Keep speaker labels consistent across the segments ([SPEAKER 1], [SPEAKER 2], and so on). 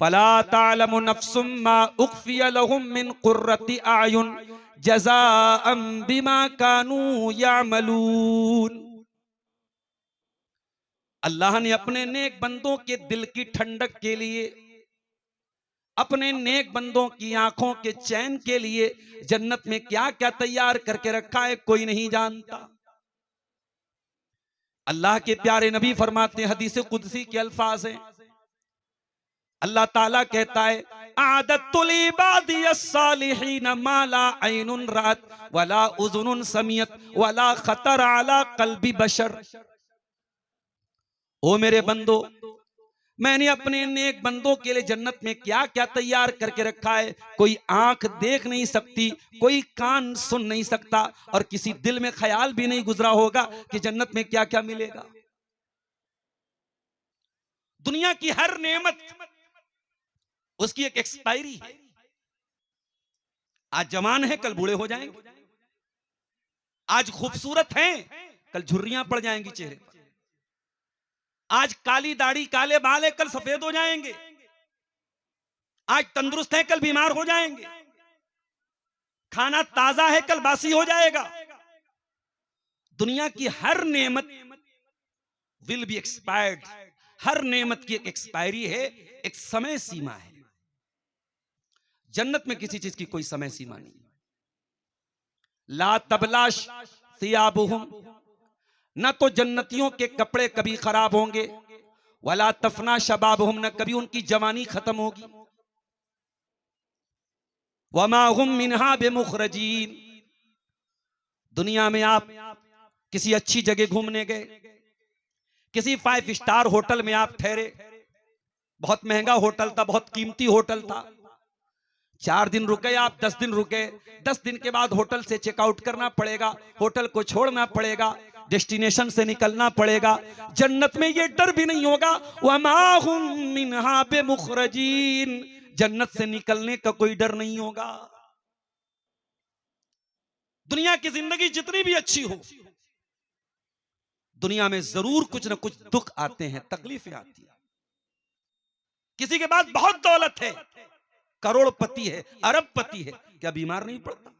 [SPEAKER 1] फला तालमु नफ्सुम मा उख्फिय लहुम मिन कुर्रति आयुन जज़ाअम बिमा कानू यामलून। अल्लाह ने अपने नेक बंदों के दिल की ठंडक के लिए, अपने नेक बंदों की आंखों के चैन के लिए जन्नत में क्या क्या तैयार करके रखा है कोई नहीं जानता। अल्लाह के प्यारे नबी फरमाते हैं, हदीस कुदसी के अल्फाज हैं, अल्लाह ताला कहता है, आदतुल इबादियस सालिहीन मा ला ऐनुन रात वला उज़ुनुन समियत वला खतर अला कल्बी बशर। ओ मेरे बंदो, मैंने अपने नेक बंदों के लिए जन्नत में क्या क्या तैयार करके रखा है कोई आंख देख नहीं सकती, कोई कान सुन नहीं सकता, और किसी दिल में ख्याल भी नहीं गुजरा होगा कि जन्नत में क्या क्या मिलेगा। दुनिया की हर नेमत उसकी एक एक्सपायरी है। आज जवान है, कल बूढ़े हो जाएंगे। आज खूबसूरत हैं, कल झुर्रियां पड़ जाएंगी चेहरे पर। आज काली दाढ़ी काले बाल है, कल सफेद हो जाएंगे। आज तंदुरुस्त है, कल बीमार हो जाएंगे। खाना ताजा है, कल बासी हो जाएगा। दुनिया की हर नेमत विल बी एक्सपायर्ड। हर नेमत की एक एक्सपायरी है, एक समय सीमा है। जन्नत में किसी चीज की कोई समय सीमा नहीं। ला तबलाश सियाबुहुम, न तो जन्नतियों के कपड़े कभी खराब होंगे, वला तफना शबाबुहुम, न कभी उनकी जवानी खत्म होगी। वमा हुम मिनहा बेमुखरजीन, दुनिया में आप किसी अच्छी जगह घूमने गए, किसी 5 स्टार होटल में आप ठहरे, बहुत महंगा होटल था, बहुत कीमती होटल था। 4 दिन रुके आप, 10 दिन रुके, 10 दिन के बाद होटल से चेकआउट करना पड़ेगा, होटल को छोड़ना पड़ेगा, डेस्टिनेशन से निकलना पड़ेगा। जन्नत में ये डर भी नहीं होगा, वमा हुम मिनहा बेमुखरजीन, जन्नत से निकलने का कोई डर नहीं होगा। दुनिया की जिंदगी जितनी भी अच्छी हो, दुनिया में जरूर कुछ ना कुछ दुख आते हैं, तकलीफें आती हैं। किसी के पास बहुत दौलत है, करोड़पति है, अरबपति है, क्या बीमार नहीं पड़ता?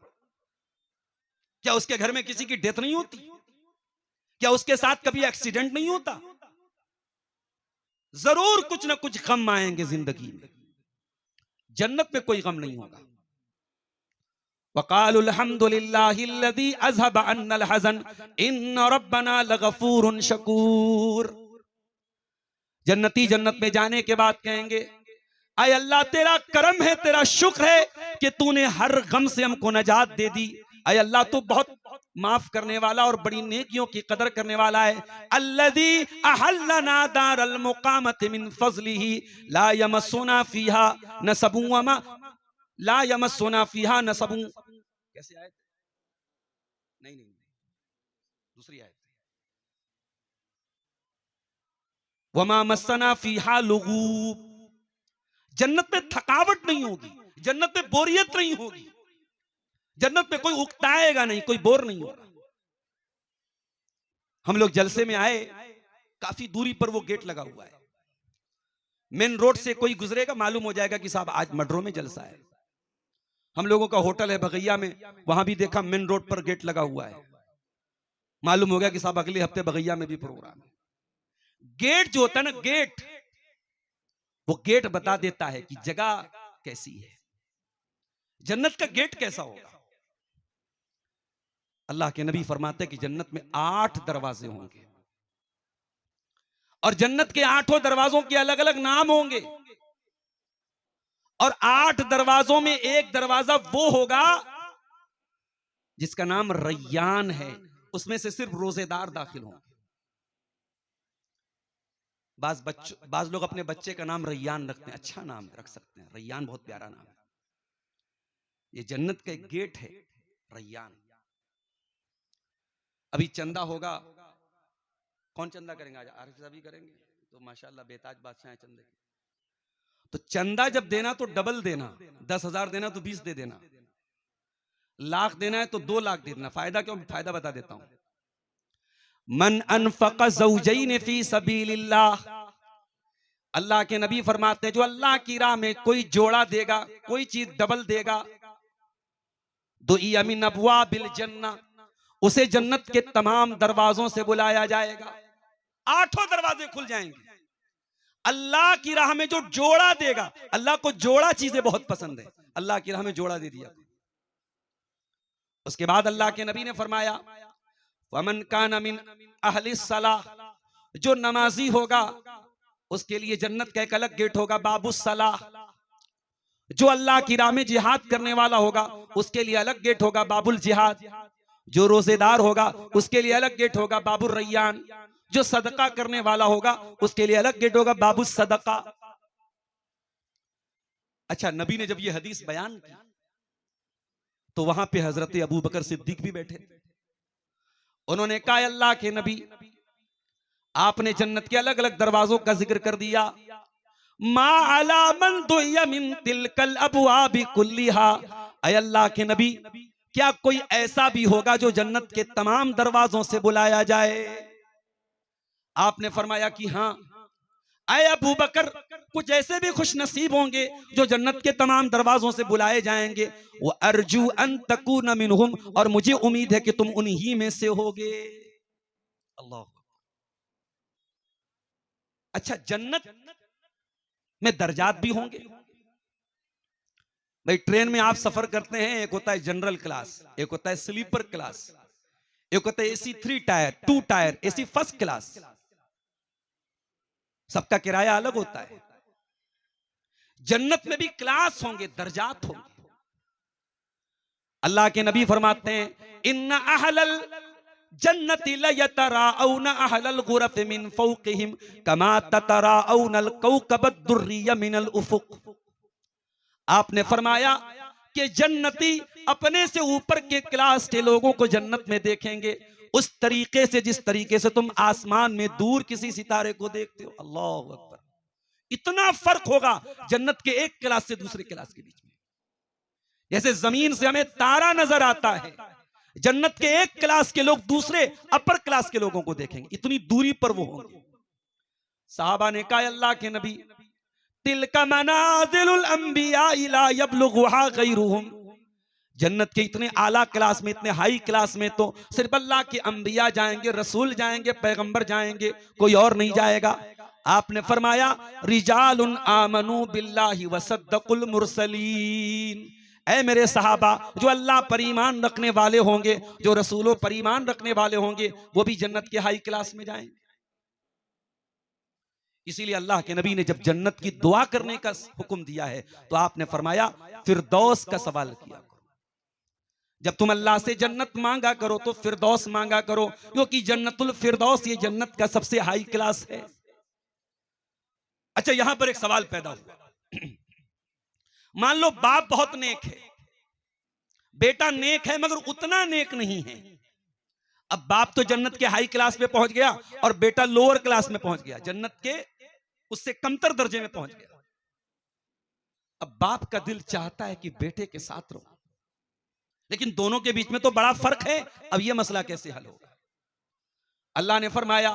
[SPEAKER 1] क्या उसके घर में किसी की डेथ नहीं होती? क्या उसके साथ कभी एक्सीडेंट नहीं होता? जरूर कुछ ना कुछ गम आएंगे जिंदगी में। जन्नत में कोई गम नहीं होगा। वक़ालुल हम्दुलिल्लाहिल्लज़ी अज़हब अन्नल हज़न इन्न रब्बना लगफ़ूरुन शकूर। जन्नती जन्नत में जाने के बाद कहेंगे, आय अल्लाह तेरा करम है, तेरा शुक्र है कि तूने हर गम से हमको नजात दे दी। आय अल्लाह तू बहुत माफ करने वाला और बड़ी नेकियों की कदर करने वाला है। अल्लज़ी अहल्लना दारल मुक़ामति मिन फ़ज़लिही ला यमस्सुना फ़ीहा नसबुन वमा ला यमस्सुना फ़ीहा नसबुन। कैसे आयत? नहीं, दूसरी आयत। वमा मस्सना फ़ीहा लुगूब, जन्नत में थकावट नहीं होगी, जन्नत में बोरियत नहीं होगी, जन्नत में कोई उकताएगा नहीं, कोई बोर नहीं होगा। हम लोग जलसे में आए, काफी दूरी पर वो गेट लगा हुआ है, मेन रोड से कोई गुजरेगा मालूम हो जाएगा कि साहब आज मडरों में जलसा है। हम लोगों का होटल है बगैया में, वहां भी देखा मेन रोड पर गेट लगा हुआ है, मालूम हो गया कि साहब अगले हफ्ते बगैया में भी प्रोग्राम है। गेट जो होता है ना, गेट, वो गेट बता देता है कि जगह कैसी है। जन्नत का गेट कैसा होगा? अल्लाह के नबी फरमाते हैं कि जन्नत में 8 दरवाजे होंगे, और जन्नत के 8 दरवाजों के अलग अलग नाम होंगे, और 8 दरवाजों में एक दरवाजा वो होगा जिसका नाम रैयान है, उसमें से सिर्फ रोजेदार दाखिल होंगे। बाज लोग अपने बच्चे का नाम रैयान रखते हैं, अच्छा नाम रख सकते हैं, रैयान बहुत प्यारा नाम है। ये जन्नत का एक गेट है, रैयान। अभी चंदा होगा, कौन चंदा करेंगे? आज आरिफ साहब ही करेंगे, तो माशाल्लाह बेताज बादशाह हैं चंदे के। तो चंदा जब देना तो डबल देना, 10,000 देना तो 20 दे देना, लाख देना है तो 2 लाख दे देना। फायदा क्यों? फायदा बता देता हूं। मन अनफक़ ज़ौजैन फी सबीलिल्लाह अल्लाह के नबी फरमाते हैं जो अल्लाह की राह में कोई जोड़ा देगा, कोई चीज डबल देगा, दुइया मिन अबवाबिल जन्ना, उसे जन्नत के तमाम दरवाजों से बुलाया जाएगा, 8 दरवाजे खुल जाएंगे। अल्लाह की राह में जो जोड़ा देगा, अल्लाह को जोड़ा चीजें बहुत पसंद है, अल्लाह की राह में जोड़ा दे दिया। उसके बाद अल्लाह के नबी ने फरमाया वमन काना मिन अहलिस सलाह, जो नमाजी होगा उसके लिए जन्नत का एक अलग गेट होगा, बाबुस सलाह। जो अल्लाह की राह में जिहाद करने वाला होगा उसके लिए अलग गेट होगा, बाबुल जिहाद। जो रोजेदार होगा उसके लिए अलग गेट होगा, बाबुल रैयान। जो सदका करने वाला होगा उसके लिए अलग गेट होगा, बाबुल सदका। अच्छा, नबी ने जब ये हदीस बयान की तो वहां पे हजरत अबू बकर सिद्दीक भी बैठे। उन्होंने कहा अल्लाह के नबी, आपने जन्नत के अलग अलग दरवाजों का जिक्र कर दिया, मा अला मन दुइया मिन तिलकल अबवाबि कुल्लिहा। ऐ अल्लाह के नबी, क्या कोई ऐसा भी होगा जो जन्नत के तमाम दरवाजों से बुलाया जाए? आपने फरमाया कि हां। ऐ अबू बकर, कुछ ऐसे भी खुश नसीब होंगे जो जन्नत के तमाम दरवाजों से बुलाए जाएंगे, वो अर्जू अन तकून मिनहुम, और मुझे उम्मीद है कि तुम उन्हीं में से होगे। अल्लाह। अच्छा, जन्नत में दर्जात भी होंगे। भाई, ट्रेन में आप सफर करते हैं, एक होता है जनरल क्लास, एक होता है स्लीपर क्लास, एक होता है AC 3 tyre, 2 tyre, AC first class. सबका किराया अलग होता है। जन्नत में भी क्लास होंगे, दर्जात होंगे। अल्लाह के नबी फरमाते हैं इन्ना अहलल जन्नति लयतराउना अहलल गुरफ मिन फौकिहिम कमा ततराउनल कौकबद दुर्रिया मिनल उफुक। आपने फरमाया कि जन्नती अपने से ऊपर के क्लास के लोगों को जन्नत में देखेंगे उस तरीके से जिस तरीके से तुम आसमान में दूर किसी सितारे को देखते हो। अल्लाह अकबर। इतना फर्क होगा जन्नत के एक क्लास से दूसरे क्लास के बीच में। जैसे जमीन से हमें तारा नजर आता है, जन्नत के एक क्लास के लोग दूसरे अपर क्लास के लोगों को देखेंगे, इतनी दूरी पर वो होंगे। साहबा ने कहा अल्लाह के नबी, तिलका मनाजिलुल अंबिया ला यबलुगुहा गैरुहुम। जन्नत के इतने आला क्लास में, इतने हाई क्लास में तो सिर्फ अल्लाह के अंबिया जाएंगे, रसूल जाएंगे, पैगंबर जाएंगे, कोई और नहीं जाएगा। आपने फरमाया रिजालुन आमनु बिल्लाहि वसद्दकुल मुरसलीन। ऐ मेरे सहाबा, जो अल्लाह पर ईमान रखने वाले होंगे, जो रसूलों पर ईमान रखने वाले होंगे, वो भी जन्नत के हाई क्लास में जाएंगे। इसीलिए अल्लाह के नबी ने जब जन्नत की दुआ करने का हुक्म दिया है तो आपने फरमाया फिरदौस का सवाल किया। जब तुम अल्लाह से जन्नत मांगा करो तो फिरदौस मांगा करो, क्योंकि जन्नतुल फिरदौस ये जन्नत का सबसे हाई क्लास है। अच्छा, यहां पर एक सवाल पैदा हुआ। मान लो बाप बहुत नेक है, बेटा नेक है मगर उतना नेक नहीं है। अब बाप तो जन्नत के हाई क्लास में पहुंच गया और बेटा लोअर क्लास में पहुंच गया, जन्नत के उससे कमतर दर्जे में पहुंच गया। अब बाप का दिल चाहता है कि बेटे के साथ रहो, लेकिन दोनों के बीच में तो बड़ा फर्क है। अब यह मसला कैसे हल होगा? अल्लाह ने फरमाया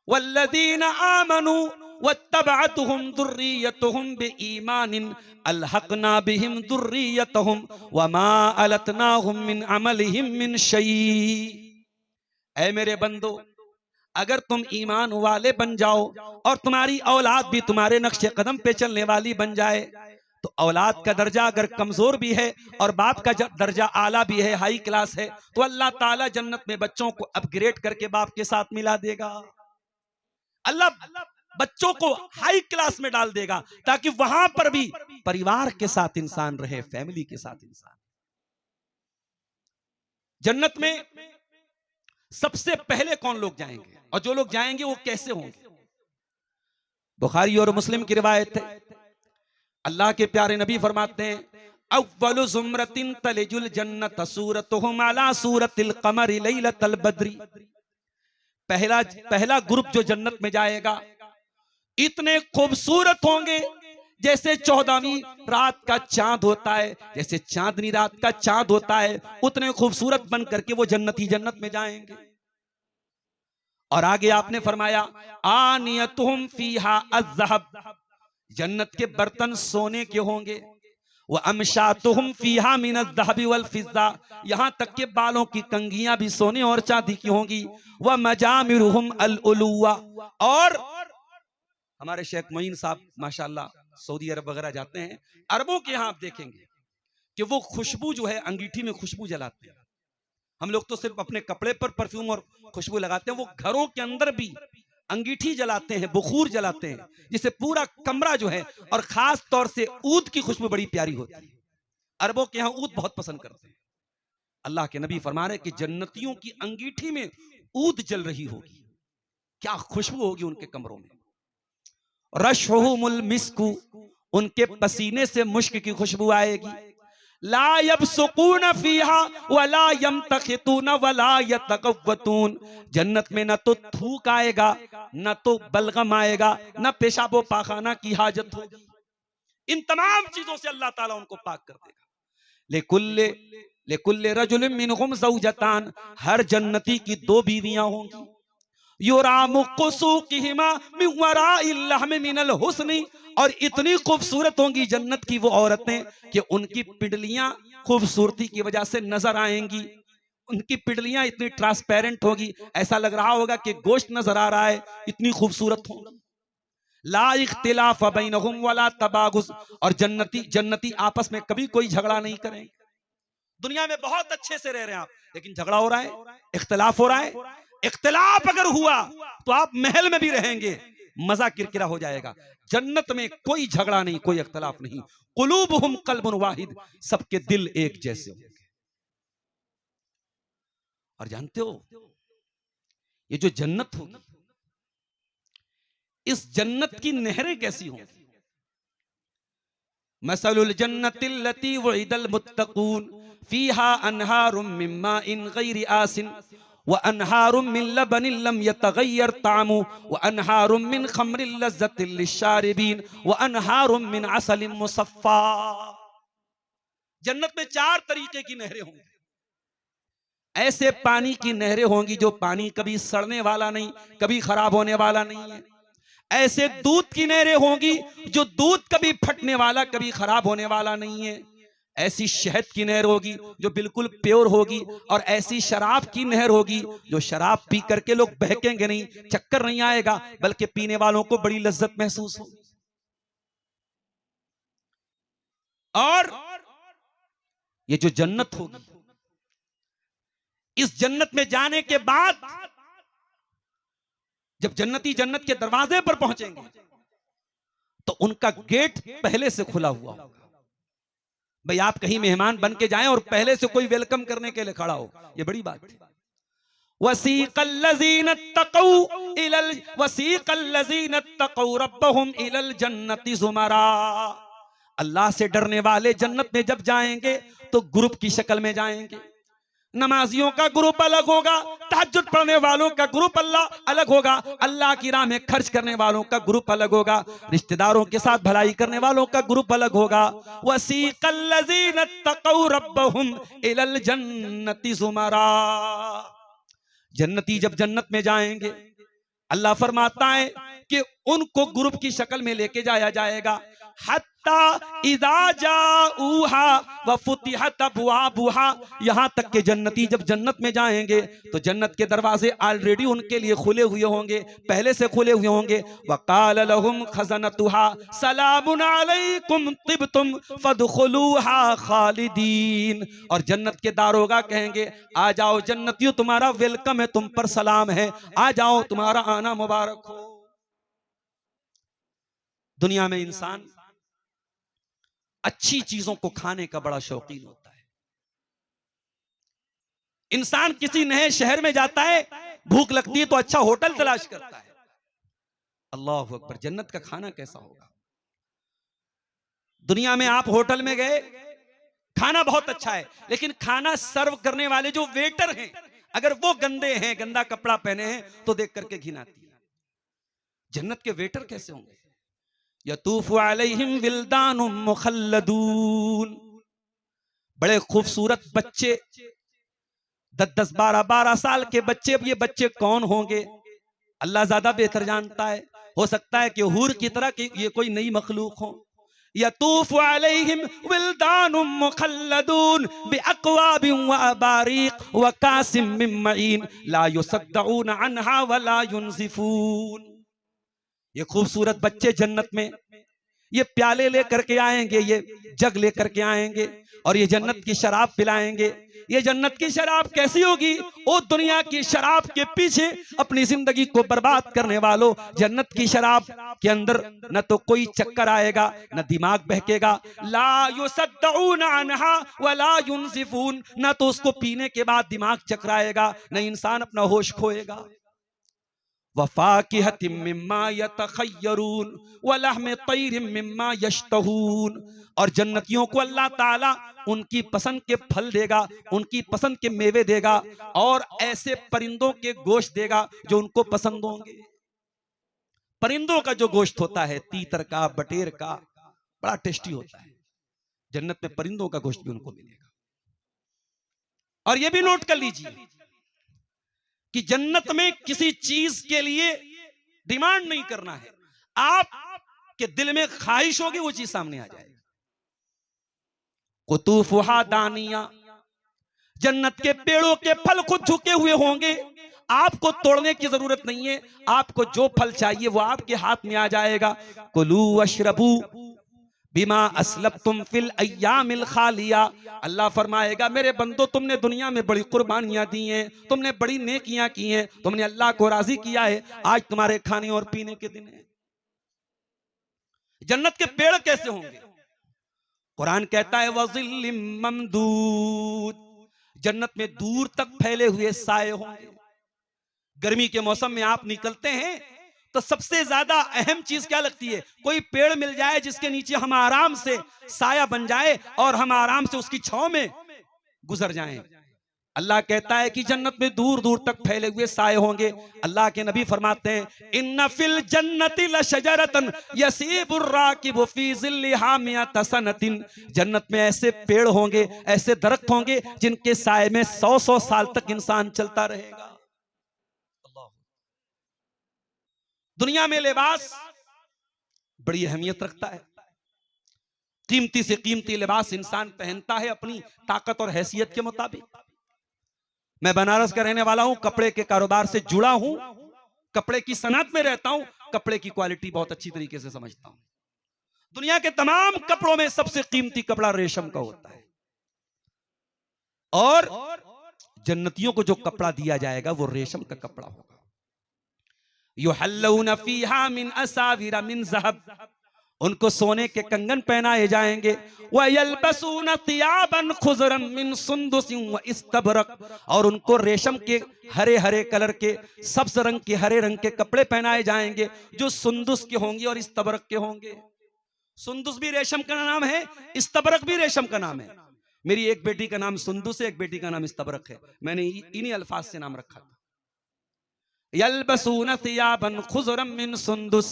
[SPEAKER 1] वल्लदीना आमनू वत्तबअतहुम दुर्रियतुहुम बिईमानिन अलहकना बिहिम दुर्रियतहुम वमा अलतनाहुम मिन अमलिहिम मिन शै। ऐ मेरे बंदो, अगर तुम ईमान वाले बन जाओ और तुम्हारी औलाद भी तुम्हारे नक्शे कदम पे चलने वाली बन जाए, तो औलाद का दर्जा अगर कमजोर भी है और बाप का दर्जा आला भी है, हाई क्लास है, तो अल्लाह ताला जन्नत में बच्चों को अपग्रेड करके बाप के साथ मिला देगा। अल्लाह बच्चों को हाई क्लास में डाल देगा ताकि वहां पर भी परिवार के साथ इंसान रहे, फैमिली के साथ इंसान। जन्नत में सबसे पहले कौन लोग जाएंगे और जो लोग जाएंगे वो कैसे होंगे? बुखारी और मुस्लिम की रिवायत है, अल्लाह के प्यारे नबी फरमाते हैं अव्वलु ज़ुमरतिन तलिजुल जन्नत सूरतुहुम अला सूरतिल क़मरि लैलतल बद्री। पहला ग्रुप जो जन्नत में जाएगा इतने खूबसूरत होंगे जैसे 14वीं रात का चांद होता है, जैसे चांदनी रात का चांद होता है, उतने खूबसूरत बन करके वो जन्नती जन्नत में जाएंगे। और आगे आपने फरमाया आनियतुहुम फीहा अज़्ज़हब, जन्नत के बर्तन सोने के होंगे। वह अमशातुहुम फीहा मिन अज़्ज़हबि वल फिज़्ज़ा, यहां तक के बालों की कंघियां भी सोने और चांदी की होंगी। वह मजामिरुहुम अल उलुवा, और हमारे शेख मोइन साहब माशाल्लाह सऊदी अरब वगैरह जाते हैं, अरबों के यहां आप देखेंगे कि वो खुशबू जो है अंगीठी में खुशबू जलाते हैं। हम लोग तो सिर्फ अपने कपड़े पर परफ्यूम और खुशबू लगाते हैं, वो घरों के अंदर भी अंगीठी जलाते हैं, बुखूर जलाते हैं, जिससे पूरा कमरा जो है, और खास तौर से ऊद की खुशबू बड़ी प्यारी होती है। अरबों के यहां ऊद बहुत पसंद करते हैं। अल्लाह के नबी फरमा रहे कि जन्नतियों की अंगीठी में ऊद जल रही होगी, क्या खुशबू होगी उनके कमरों में। रशहुमुल मिस्कु, उनके पसीने से मुश्क की खुशबू आएगी। ला यबसुकून फीहा वला यमतखितून वला यतकव्वतून, जन्नत में न तो थूक आएगा, न तो बलगम आएगा, न पेशाबो पाखाना की हाजत होगी। इन तमाम चीजों से अल्लाह ताला उनको पाक कर देगा। लेकुल्ले रजुलिन मिनहुम ज़ौजतान, हर जन्नती की दो बीवियां होंगी। युरामु कुसूकिहिमा मिन वराइल लहमि मिनल हुस्नी, और इतनी खूबसूरत होंगी जन्नत की वो औरतें कि उनकी पिंडलियां खूबसूरती की वजह से नजर आएंगी। उनकी पिंडलियां इतनी ट्रांसपेरेंट होगी, ऐसा लग रहा होगा कि गोश्त नजर आ रहा है, इतनी खूबसूरत होंगी। ला इख्तिलाफ बैनहुम वला तबागुस, और जन्नती आपस में कभी कोई झगड़ा नहीं करेंगे। दुनिया में बहुत अच्छे से रह रहे हैं आप, लेकिन झगड़ा हो रहा है, इख्तिलाफ हो रहा है। इख्तिलाफ अगर हुआ तो आप महल में भी रहेंगे, मजा किरकिरा हो जाएगा। जन्नत में कोई झगड़ा नहीं, कोई इख्तिलाफ नहीं। कुलूबुहुम कल्बुन वाहिद, सबके दिल एक जैसे होंगे। और जानते हो ये जो जन्नत होगी, इस जन्नत की नहरें कैसी होंगी। मसलुल जन्नतिल्लती वुइदल मुत्तकून फीहा अनहारुम मिन माइन गैरि आसिन व अनहारुम मिन लबनिन लम यतगय्यर तामु व अनहारुम मिन खम्रिन लज़्ज़तिल लिशारिबीन व अनहारुम मिन असलिन मुसफ़्फ़ा। जन्नत में 4 तरीके की नहरें होंगी। ऐसे पानी की नहरें होंगी जो पानी कभी सड़ने वाला नहीं, कभी खराब होने वाला नहीं है। ऐसे दूध की नहरें होंगी जो दूध कभी फटने वाला, कभी खराब होने वाला नहीं है। ऐसी शहद की नहर होगी जो बिल्कुल प्योर होगी, और ऐसी शराब की नहर होगी जो शराब पी करके लोग बहकेंगे नहीं, चक्कर नहीं आएगा, बल्कि पीने वालों को बड़ी लज्जत महसूस होगी। और ये जो जन्नत होगी, इस जन्नत में जाने के बाद जब जन्नती जन्नत के दरवाजे पर पहुंचेंगे तो उनका गेट पहले से खुला हुआ होगा। भाई आप कहीं मेहमान बन के जाएं और पहले से कोई वेलकम करने के लिए खड़ा हो, ये बड़ी बात है। वसीक़ल्लज़ीना तक़ौ रब्बहुम इलल जन्नति ज़ुमरा, अल्लाह से डरने वाले जन्नत में जब जाएंगे तो ग्रुप की शक्ल में जाएंगे। नमाजियों का ग्रुप अलग होगा, तहज्जुद पढ़ने वालों का ग्रुप अलग होगा, अल्लाह की राह में खर्च करने वालों का ग्रुप अलग होगा, रिश्तेदारों के साथ भलाई करने वालों का ग्रुप अलग होगा। वसीक़ल्लज़ीना तक़ौ रब्बहुम इलल जन्नति ज़ुमरा, जन्नती जब जन्नत में जाएंगे अल्लाह फरमाता है कि उनको ग्रुप की शक्ल में लेके जाया जाएगा। हत्ता इज़ा जाऊहा व फुतिहत अबवाबुहा, यहाँ तक के जन्नती जब जन्नत में जाएंगे तो जन्नत के दरवाजे ऑलरेडी उनके लिए खुले हुए होंगे, पहले से खुले हुए होंगे। वक़ाल लहुम खज़नतुहा सलामुन अलैकुम तिबतुम फदखुलूहा खालिदीन, और जन्नत के दारोगा कहेंगे आ जाओ जन्नतियों, तुम्हारा वेलकम है, तुम पर सलाम है, आ जाओ, तुम्हारा आना मुबारक हो। दुनिया में इंसान अच्छी चीजों को खाने का बड़ा शौकीन होता है। इंसान किसी नए शहर में जाता है, भूख लगती है तो अच्छा होटल तलाश करता है। अल्लाह अकबर, जन्नत का खाना कैसा होगा। दुनिया में आप होटल में गए, खाना बहुत अच्छा है, लेकिन खाना सर्व करने वाले जो वेटर हैं अगर वो गंदे हैं, गंदा कपड़ा पहने हैं, तो देख करके घिन आती है। जन्नत के वेटर कैसे होंगे। यतूफु अलैहिम विल्दानुम मुखल्लदून, बड़े खूबसूरत बच्चे, 10-10, 12-12 साल के बच्चे। ये बच्चे कौन होंगे। अल्लाह ज्यादा बेहतर जानता है। हो सकता है कि हूर की तरह कि ये कोई नई मखलूक हो। यतूफु अलैहिम विल्दानुम मुखल्लदून बिअक्वाबिन व अबारीक व कासिम मिन मईन ला युसद्दऊन अन्हा व ला युनज़िफून। ये खूबसूरत बच्चे जन्नत में ये प्याले लेकर के आएंगे, ये जग लेकर के आएंगे और ये जन्नत की शराब पिलाएंगे। ये जन्नत की शराब कैसी होगी? ओ दुनिया की शराब के पीछे अपनी जिंदगी को बर्बाद करने वालों, जन्नत की शराब के अंदर न तो कोई चक्कर आएगा, न दिमाग बहकेगा। ला युसद्दऊन अन्हा वला युनज़िफून, न तो उसको पीने के बाद दिमाग चकराएगा, न इंसान अपना होश खोएगा। वफ़ाकिहतिम मिम्मा यतखय्यरून वलहमे तैरिम मिम्मा यश्तहून। और जन्नतियों को अल्लाह ताला उनकी पसंद के फल देगा, उनकी पसंद के मेवे देगा और ऐसे परिंदों के गोश्त देगा जो उनको पसंद होंगे। परिंदों का जो गोश्त होता है, तीतर का, बटेर का, बड़ा टेस्टी होता है। जन्नत में परिंदों का गोश्त भी उनको मिलेगा। और यह भी नोट कर लीजिए कि जन्नत में किसी चीज के लिए डिमांड नहीं करना है। आपके दिल में ख्वाहिश होगी, वो चीज सामने आ जाएगी। कुतूफुहा दानिया, जन्नत के पेड़ों के फल खुद झुके हुए होंगे, आपको तोड़ने की जरूरत नहीं है। आपको जो फल चाहिए वो आपके हाथ में आ जाएगा। कुलू वशरबू बिमा अस्लफ्तुम फिल अय्यामिल खालिया। अल्लाह फरमाएगा, मेरे बंदो तुमने दुनिया में बड़ी कुर्बानियां दी हैं, तुमने बड़ी नेकियां की हैं, तुमने अल्लाह को राजी किया है, आज तुम्हारे खाने और पीने के दिन है। जन्नत के पेड़ कैसे होंगे? कुरान कहता है वज़िल्लिम ममदूद, जन्नत में दूर तक फैले हुए साए होंगे। गर्मी के मौसम में आप निकलते हैं तो सबसे ज्यादा अहम चीज क्या लगती है? कोई पेड़ मिल जाए जिसके नीचे हम आराम से साया बन जाए और हम आराम से उसकी छांव में गुजर जाएं। अल्लाह कहता है कि जन्नत में दूर दूर तक फैले हुए साए होंगे। अल्लाह के नबी फरमाते हैं, इन्ना फिल जन्नति लशजरतन यसीबुर राकिबु फी ज़िल्लिहा मिअत सनतिन। जन्नत में ऐसे पेड़ होंगे, ऐसे दरख्त होंगे जिनके साए में 100-100 साल तक इंसान चलता रहेगा। दुनिया में लिबास बड़ी अहमियत रखता है। कीमती से कीमती लिबास इंसान पहनता है अपनी ताकत और हैसियत के मुताबिक। मैं बनारस का रहने वाला हूं, कपड़े के कारोबार से जुड़ा हूं, कपड़े की सनत में रहता हूं, कपड़े की क्वालिटी बहुत अच्छी तरीके से समझता हूं। दुनिया के तमाम कपड़ों में सबसे कीमती कपड़ा रेशम का होता है और जन्नतियों को जो कपड़ा दिया जाएगा वो रेशम का कपड़ा होगा। युहल्लून फीहा मिन असाविर मिन ज़हब, उनको सोने के कंगन पहनाए जाएंगे। वयल्बसून तियाबन खुज़रन मिन सुंदुसिन व इस्तबरक, और उनको रेशम के हरे हरे कलर के, सब्ज रंग के, हरे रंग के कपड़े पहनाए जाएंगे जो सुंदुस के होंगे और इस्तबरक के होंगे। सुंदुस भी रेशम का नाम है, इस्तबरक भी रेशम का नाम है। मेरी एक बेटी का नाम सुंदुस है, एक बेटी का नाम इस्तबरक है। मैंने इन्हीं अल्फाज से नाम रखा था। यल्बसून थियाबन खुज़रम मिन सुंदुस,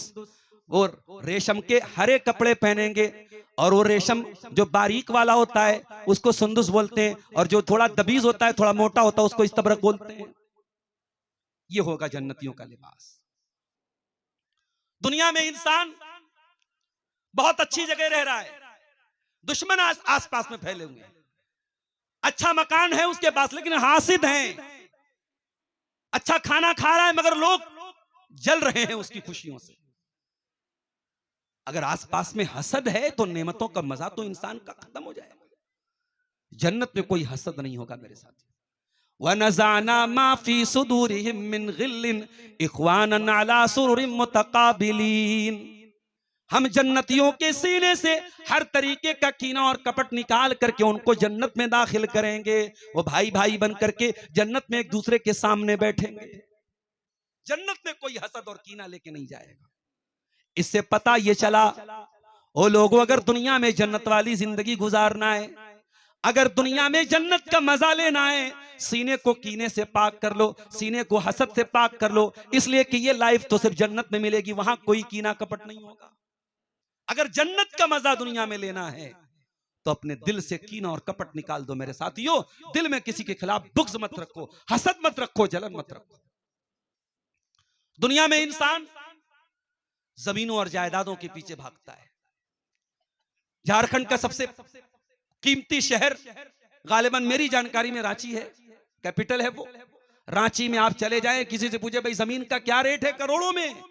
[SPEAKER 1] और रेशम के हरे कपड़े पहनेंगे और वो रेशम जो बारीक वाला होता है उसको सुंदुस बोलते हैं, और जो थोड़ा दबीज होता है, थोड़ा मोटा होता है, उसको इस्तबरक बोलते हैं। ये होगा जन्नतियों का लिबास। दुनिया में इंसान बहुत अच्छी जगह रह रहा है, दुश्मन आसपास में फैले हुए हैं, अच्छा मकान है उसके पास लेकिन हासिद हैं, अच्छा खाना खा रहा है मगर लोग जल रहे हैं उसकी खुशियों से। अगर आसपास में हसद है तो नेमतों का मजा तो इंसान का खत्म हो जाएगा। जन्नत में कोई हसद नहीं होगा मेरे साथ। वनज़ाना मा फी सुदूरिहिम मिन गिल्लिन इख्वानन अला सुरुरिन मुतकाबिलीन, हम जन्नतियों के सीने से हर तरीके का कीना और कपट निकाल करके उनको जन्नत में दाखिल करेंगे। वो भाई भाई बन करके जन्नत में एक दूसरे के सामने बैठेंगे। जन्नत में कोई हसद और कीना लेके नहीं जाएगा। इससे पता ये चला, ओ लोगों, अगर दुनिया में जन्नत वाली जिंदगी गुजारना है, अगर दुनिया में जन्नत का मजा लेना है, सीने को कीने से पाक कर लो, सीने को हसद से पाक कर लो, इसलिए कि ये लाइफ तो सिर्फ जन्नत में मिलेगी, वहां कोई कीना कपट नहीं होगा। अगर जन्नत का मजा दुनिया में लेना है तो अपने दिल से कीना और कपट निकाल दो मेरे साथियों। दिल में किसी के खिलाफ बुग़्ज़ मत रखो, हसद मत रखो, जलन मत रखो। दुनिया में इंसान जमीनों और जायदादों के पीछे भागता है। झारखंड का सबसे कीमती शहर गालिबन मेरी जानकारी में रांची है, कैपिटल है वो। रांची में आप चले जाएं, किसी से पूछे भाई जमीन का क्या रेट है, करोड़ों में।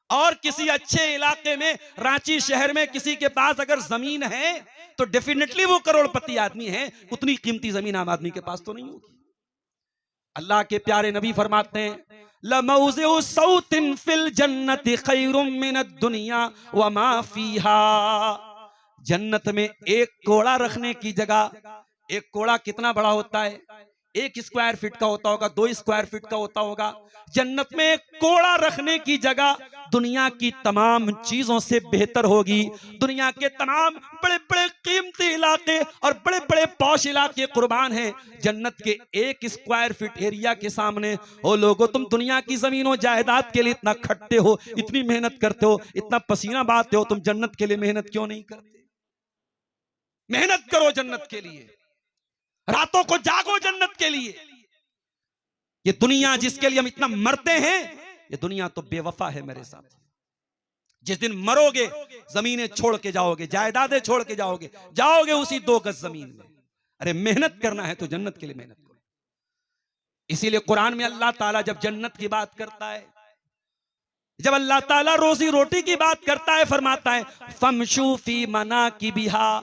[SPEAKER 1] और किसी अच्छे इलाके में, रांची शहर में किसी के पास अगर जमीन है तो डेफिनेटली वो करोड़पति आदमी है। उतनी कीमती जमीन आम आदमी के पास तो नहीं होगी। अल्लाह के प्यारे नबी फरमाते हैं, लमौज़िउ सौतिन फिल जन्नति खैरुम मिनद दुनिया व मा फीहा। जन्नत में एक कोड़ा रखने की जगह, एक कोड़ा कितना बड़ा होता है? 1 स्क्वायर फीट का होता होगा, 2 स्क्वायर फीट का होता होगा। जन्नत में एक कोड़ा रखने की जगह दुनिया की तमाम चीजों से बेहतर होगी। दुनिया के तमाम बड़े बड़े कीमती इलाके और बड़े बड़े पौश इलाके कुर्बान हैं जन्नत के 1 स्क्वायर फीट एरिया के सामने। ओ लोगों, तुम दुनिया की जमीनों जायदाद के लिए इतना खटते हो, इतनी मेहनत करते हो, इतना पसीना बहाते हो, तुम जन्नत के लिए मेहनत क्यों नहीं करते? मेहनत करो जन्नत के लिए, रातों को जागो जन्नत के लिए। ये दुनिया जिसके लिए हम इतना मरते हैं, ये दुनिया तो बेवफा है मेरे साथ। जिस दिन मरोगे जमीनें छोड़ के जाओगे, जायदादें छोड़ के जाओगे, जाओगे उसी 2 गज जमीन में। अरे मेहनत करना है तो जन्नत के लिए मेहनत करो। इसीलिए कुरान में अल्लाह ताला जब जन्नत की बात करता है, जब अल्लाह ताला रोजी रोटी की बात करता है, फरमाता है फमशू फी मनाकिबिहा।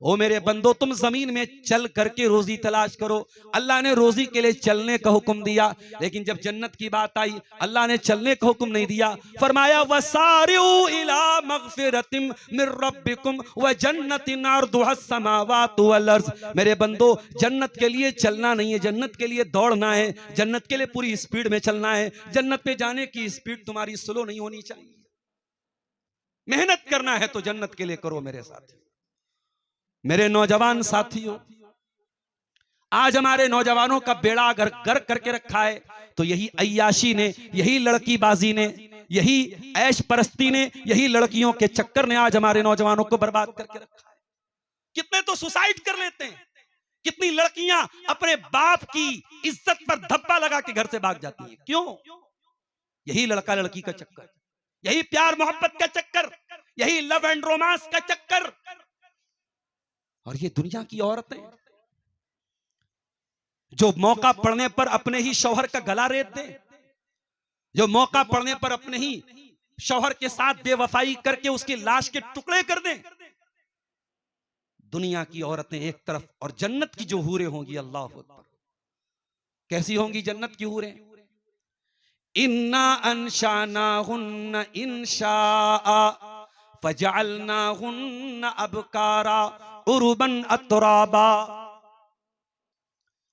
[SPEAKER 1] ओ मेरे बंदो, तुम जमीन में चल करके रोजी तलाश करो। अल्लाह ने रोजी के लिए चलने का हुक्म दिया, लेकिन जब जन्नत की बात आई अल्लाह ने चलने का हुक्म नहीं दिया। फरमाया वसारिउ इला मगफिरतिम मिर रब्बिकुम व जन्नतिन अर्दुहस समावातु वल अर्ज़। मेरे बंदो, जन्नत के लिए चलना नहीं है, जन्नत के लिए दौड़ना है, जन्नत के लिए पूरी स्पीड में चलना है। जन्नत में जाने की स्पीड तुम्हारी स्लो नहीं होनी चाहिए। मेहनत करना है तो जन्नत के लिए करो मेरे साथ। मेरे नौजवान साथियों, आज हमारे नौजवानों का बेड़ा अगर गर्क करके रखा है तो यही अय्याशी ने, यही लड़कीबाजी ने, यही ऐश परस्ती ने, यही लड़कियों के चक्कर ने आज हमारे नौजवानों को बर्बाद करके रखा है। कितने तो सुसाइड कर लेते हैं, कितनी लड़कियां अपने बाप की इज्जत पर धब्बा लगा के घर से भाग जाती हैं। क्यों? यही लड़का लड़की का चक्कर, यही प्यार मोहब्बत का चक्कर, यही लव एंड रोमांस का चक्कर। और ये दुनिया की औरतें जो मौका पड़ने पर अपने ही शौहर का गला रेत दें, जो मौका पड़ने पर अपने ही शौहर के साथ बेवफाई करके उसकी लाश के टुकड़े कर दें। दुनिया की औरतें एक तरफ और जन्नत की जो हूरें होंगी, अल्लाह अकबर, कैसी होंगी जन्नत की हूरें? इन्ना अंशानाहुन्ना इंशाआ फजअलनाहुन्ना अबकारा उरुबन अतराबा।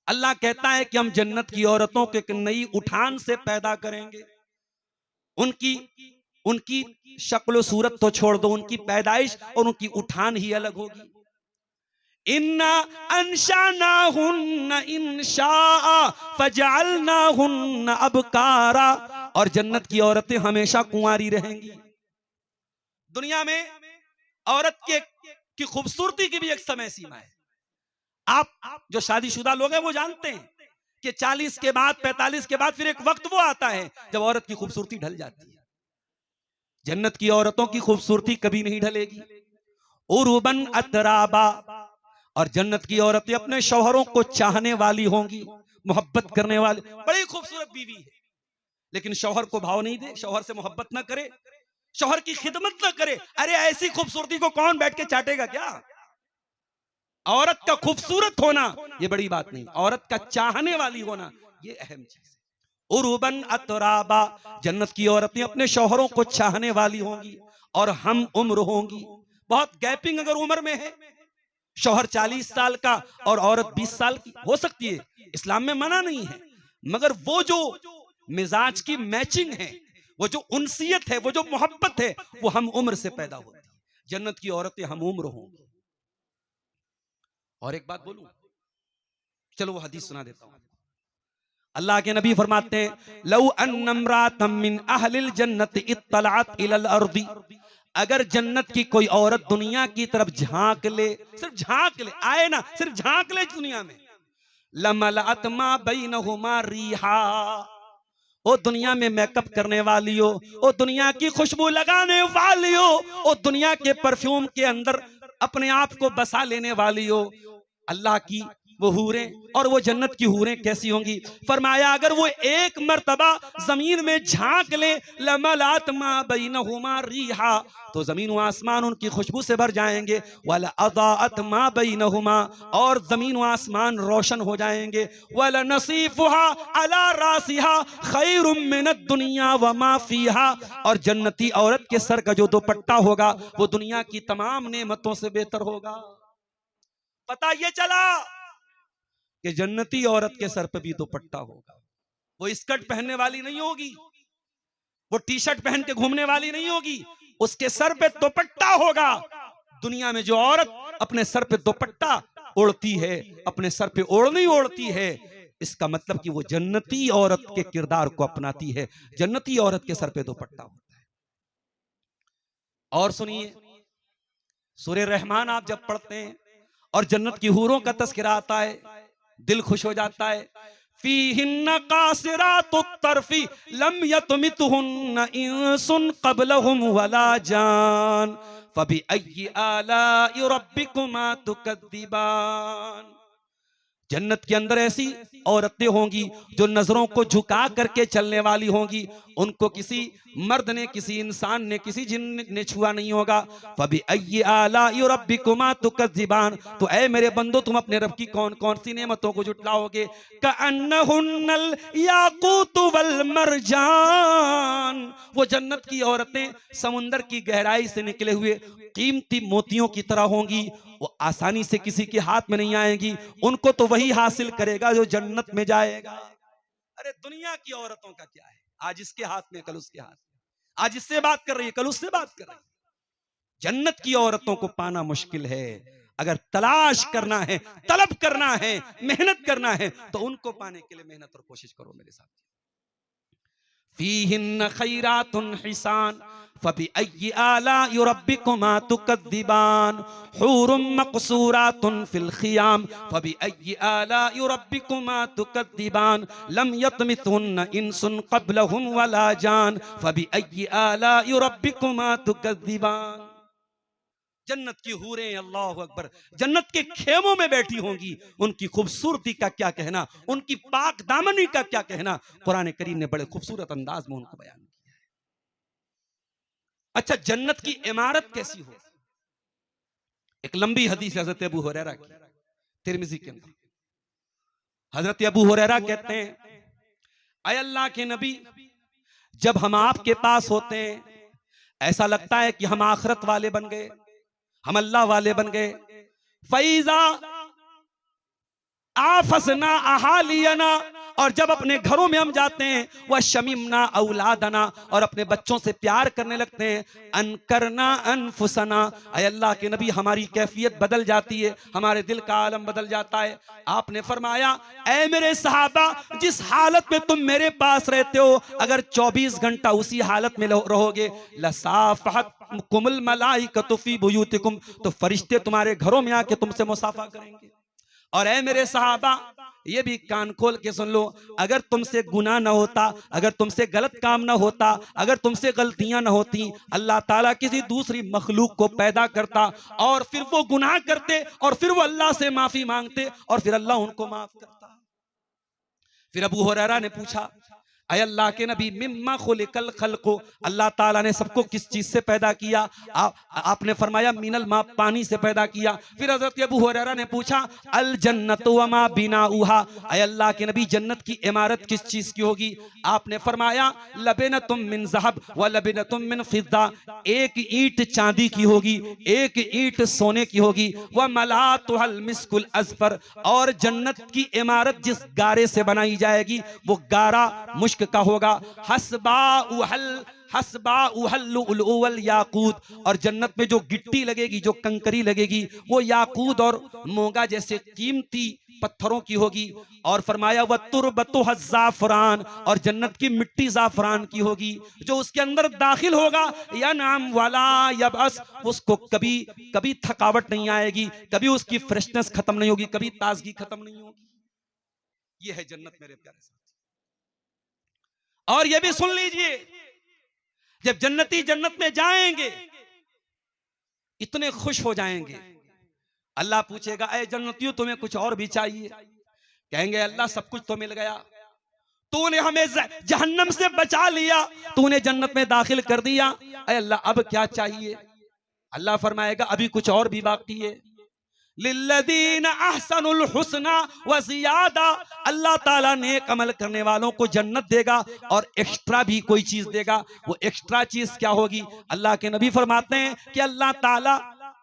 [SPEAKER 1] अल्लाह कहता है कि हम जन्नत की औरतों को एक नई उठान से पैदा करेंगे। उनकी शक्ल सूरत तो छोड़ दो, उनकी पैदाइश और उनकी उठान ही अलग होगी। इन्ना अंशानाहुन्ना इंशाआ फजअलनाहुन्ना अबकारा। और जन्नत की औरतें हमेशा कुंवारी रहेंगी। दुनिया में औरत की खूबसूरती की भी एक समय सीमा है। आप जो शादीशुदा लोग हैं वो जानते हैं कि 40 के बाद, 45 के बाद फिर एक वक्त वो आता है जब औरत की खूबसूरती ढल जाती है। जन्नत की औरतों की खूबसूरती कभी नहीं ढलेगी। उरुबन अतराबा। और जन्नत की औरतें अपने शौहरों को चाहने वाली होंगी, मोहब्बत करने वाली। बड़ी खूबसूरत बीवी है लेकिन शौहर को भाव नहीं दे, शौहर से मोहब्बत ना करे, शौहर की खिदमत ना करे। अरे ऐसी खूबसूरती को कौन बैठ के चाटेगा क्या? औरत का खूबसूरत होना ये बड़ी बात नहीं, औरत का चाहने वाली होना ये अहम चीज है। उरुबन अतराबा। जन्नत की औरतें अपने शौहरों को चाहने वाली होंगी और हम उम्र होंगी। बहुत गैपिंग अगर उम्र में है, शौहर 40 साल का और औरत 20 साल की हो सकती है, इस्लाम में मना नहीं है, मगर वो जो मिजाज की मैचिंग है, वो जो उनसियत है, वो जो मोहब्बत है, वो हम उम्र से पैदा होती है। जन्नत की औरतें हम उम्र होंगी। और एक बात बोलूं, चलो वो हदीस सुना देता हूं। अल्लाह के नबी फरमाते हैं लौ अन्नम्रातम मिन अहलिल जन्नति इत्तलअत इलल अर्दी। अगर जन्नत की कोई औरत दुनिया की तरफ झांक ले, सिर्फ झांक ले, आए ना, सिर्फ झांक ले दुनिया में, लमलअत मा बैनहुमा रिहा। ओ दुनिया में मेकअप करने वाली हो, ओ दुनिया की खुशबू लगाने वाली हो, ओ दुनिया के परफ्यूम के अंदर अपने आप को बसा लेने वाली हो, अल्लाह की वो हूरें और वो जन्नत की हूरें कैसी होंगी? फरमाया अगर वो एक मर्तबा जमीन में झांक ले, लमलात मा बैनहुमा रीहा, तो जमीन व आसमान उनकी खुशबू से भर जाएंगे। वला अदाअत मा बैनहुमा, और जमीन व आसमान रोशन हो जाएंगे। वला नसीफुहा अला रासिहा खैरुम मिनद दुनिया व मा फीहा, और जन्नती औरत के सर का जो दुपट्टा होगा वो दुनिया की तमाम नेमतों से बेहतर होगा। पता ये चला कि जन्नती औरत के सर पे भी दुपट्टा होगा। वो स्कर्ट पहनने वाली नहीं होगी, वो टी शर्ट पहन के घूमने वाली नहीं होगी, उसके सर पे दुपट्टा होगा। दुनिया में जो औरत अपने सर पे दुपट्टा ओढ़ती है, अपने सर पे ओढ़नी ओढ़ती है, इसका मतलब कि वो जन्नती औरत के किरदार को अपनाती है। जन्नती औरत के सर पे दुपट्टा होता है। और सुनिए, सूरह रहमान आप जब पढ़ते हैं और जन्नत की हूरों का तज़किरा आता है, दिल खुश हो जाता है। फीहिन्ना कासिरातुत तर्फी लम यतमितहुन्ना इंसुन क़ब्लहुम वला जान फबिअय्यि आलाइ रब्बिकुमा तुकद्दिबान। जन्नत के अंदर ऐसी औरतें होंगी जो नजरों को झुका करके चलने वाली होंगी, उनको किसी मर्द ने, किसी इंसान ने, किसी जिन ने छुआ नहीं होगा। फबिअय्यि आलाइ रब्बिकुमा तुकज़्ज़िबान, तो ऐ मेरे बंदो तुम अपने रब की कौन कौन सी नेमतों को जुटलाओगे? कअन्नहुन्नल याकूतु वल मरजान, वो जन्नत की औरतें समुंदर की गहराई से निकले हुए कीमती मोतियों की तरह होंगी। वो आसानी से किसी के हाथ में नहीं आएंगी, उनको तो वही हासिल करेगा जो जन्नत में जाएगा। अरे दुनिया की औरतों का क्या है, आज इसके हाथ में कल उसके हाथ में, आज इससे बात कर रही है कल उससे बात कर रही है। जन्नत की औरतों को पाना मुश्किल है। अगर तलाश करना है, तलब करना है, मेहनत करना है, तो उनको पाने के लिए मेहनत और कोशिश करो मेरे साथ। फीहिन्ना खैरातुन हिसान फबिअय्यि आलाइ रब्बिकुमा तुकद्दिबान हूरुम मक़सूरातुन फिल खियाम फबिअय्यि आलाइ रब्बिकुमा तुकद्दिबान लम यतमिथुन्ना इंसुन क़ब्लहुम वला जान फबिअय्यि आलाइ रब्बिकुमा तुकद्दिबान। जन्नत की हूरें, अल्लाहु अकबर, जन्नत के खेमों में बैठी होंगी, उनकी खूबसूरती का क्या कहना, उनकी पाक दामनी का क्या कहना, कुरान करीम ने बड़े खूबसूरत अंदाज में उनको बयान किया है। अच्छा, जन्नत की इमारत कैसी हो? एक लंबी हदीस हजरत अबू हुरैरा की, तिरमिज़ी के अंदर। हजरत अबू हुरैरा कहते हैं, ऐ अल्लाह के नबी, जब हम आपके पास होते हैं ऐसा लगता है कि हम आखिरत वाले बन गए, हम अल्लाह वाले बन गए। फैजा आफसना अहालियना, और जब अपने घरों में हम जाते हैं, वह शमीमना औलादना, और अपने बच्चों से प्यार करने लगते हैं। अनकरना अनफुसना, ऐ अल्लाह के नबी हमारी कैफियत बदल जाती है, हमारे दिल का आलम बदल जाता है। आपने फरमाया, ऐ मेरे सहाबा, जिस हालत में तुम मेरे पास रहते हो, अगर 24 घंटा उसी हालत में रहोगे, लसाफहत कुमुल मलाइकतु फी बुयूतिकुम, तो फरिश्ते तुम्हारे घरों में आके तुमसे मुसाफा करेंगे। और ऐ मेरे सहाबा, ये भी कान खोल के सुन लो, अगर तुमसे गुनाह ना होता, अगर तुमसे गलत काम ना होता, अगर तुमसे गलतियां ना होती, अल्लाह ताला किसी दूसरी मखलूक को पैदा करता और फिर वो गुनाह करते और फिर वो अल्लाह से माफी मांगते और फिर अल्लाह उनको माफ करता। फिर अबू हुरैरा ने पूछा, ऐ अल्लाह के नबी, मिम्मा खुलिकल खल्क़ु, अल्लाह ताला ने सबको किस चीज से पैदा किया? आपने फरमाया मिनल मा, पानी से पैदा किया। फिर हज़रत अबू हुरैरा ने पूछा, अल जन्नतु व मा बिनाउहा, ऐ अल्लाह के नबी जन्नत की इमारत किस चीज की होगी? आपने फरमाया लबिनतुम मिन ज़हब व लबिनतुम मिन फिद्दा, एक ईंट चांदी की होगी, एक ईंट सोने की होगी। व मलातुहल मिस्कुल अज़फर, और जन्नत की इमारत जिस गारे से बनाई जाएगी वो गारा मुश्क का होगा। हसबा उहल उल याकूत, और जन्नत में जो गिट्टी लगेगी, जो कंकरी लगेगी, वो याकूत और मोगा जैसे कीमती पत्थरों की होगी। और फरमाया व तुरबतु ज़ाफ़रान, और जन्नत की मिट्टी ज़ाफ़रान की होगी। जो उसके अंदर दाखिल होगा या नाम वाला यबअस, उसको कभी कभी थकावट नहीं आएगी, कभी उसकी फ्रेशनेस खत्म नहीं होगी, कभी ताजगी खत्म नहीं होगी। ये है जन्नत मेरे प्यारे साथी। और यह भी सुन लीजिए, जब जन्नती जन्नत में जाएंगे इतने खुश हो जाएंगे, अल्लाह पूछेगा ऐ जन्नतियों तुम्हें कुछ और भी चाहिए? कहेंगे अल्लाह सब कुछ तो मिल गया, तूने हमें जहन्नम से बचा लिया, तूने जन्नत में दाखिल कर दिया, ऐ अल्लाह अब क्या चाहिए? अल्लाह फरमाएगा अभी कुछ और भी बाकी है। लिल्लदीन अहसनुल हुस्ना व ज़ियादा, अल्लाह ताला नेक अमल करने वालों को जन्नत देगा और एक्स्ट्रा भी कोई चीज देगा। वो एक्स्ट्रा चीज क्या होगी? अल्लाह के नबी फरमाते हैं कि अल्लाह ताला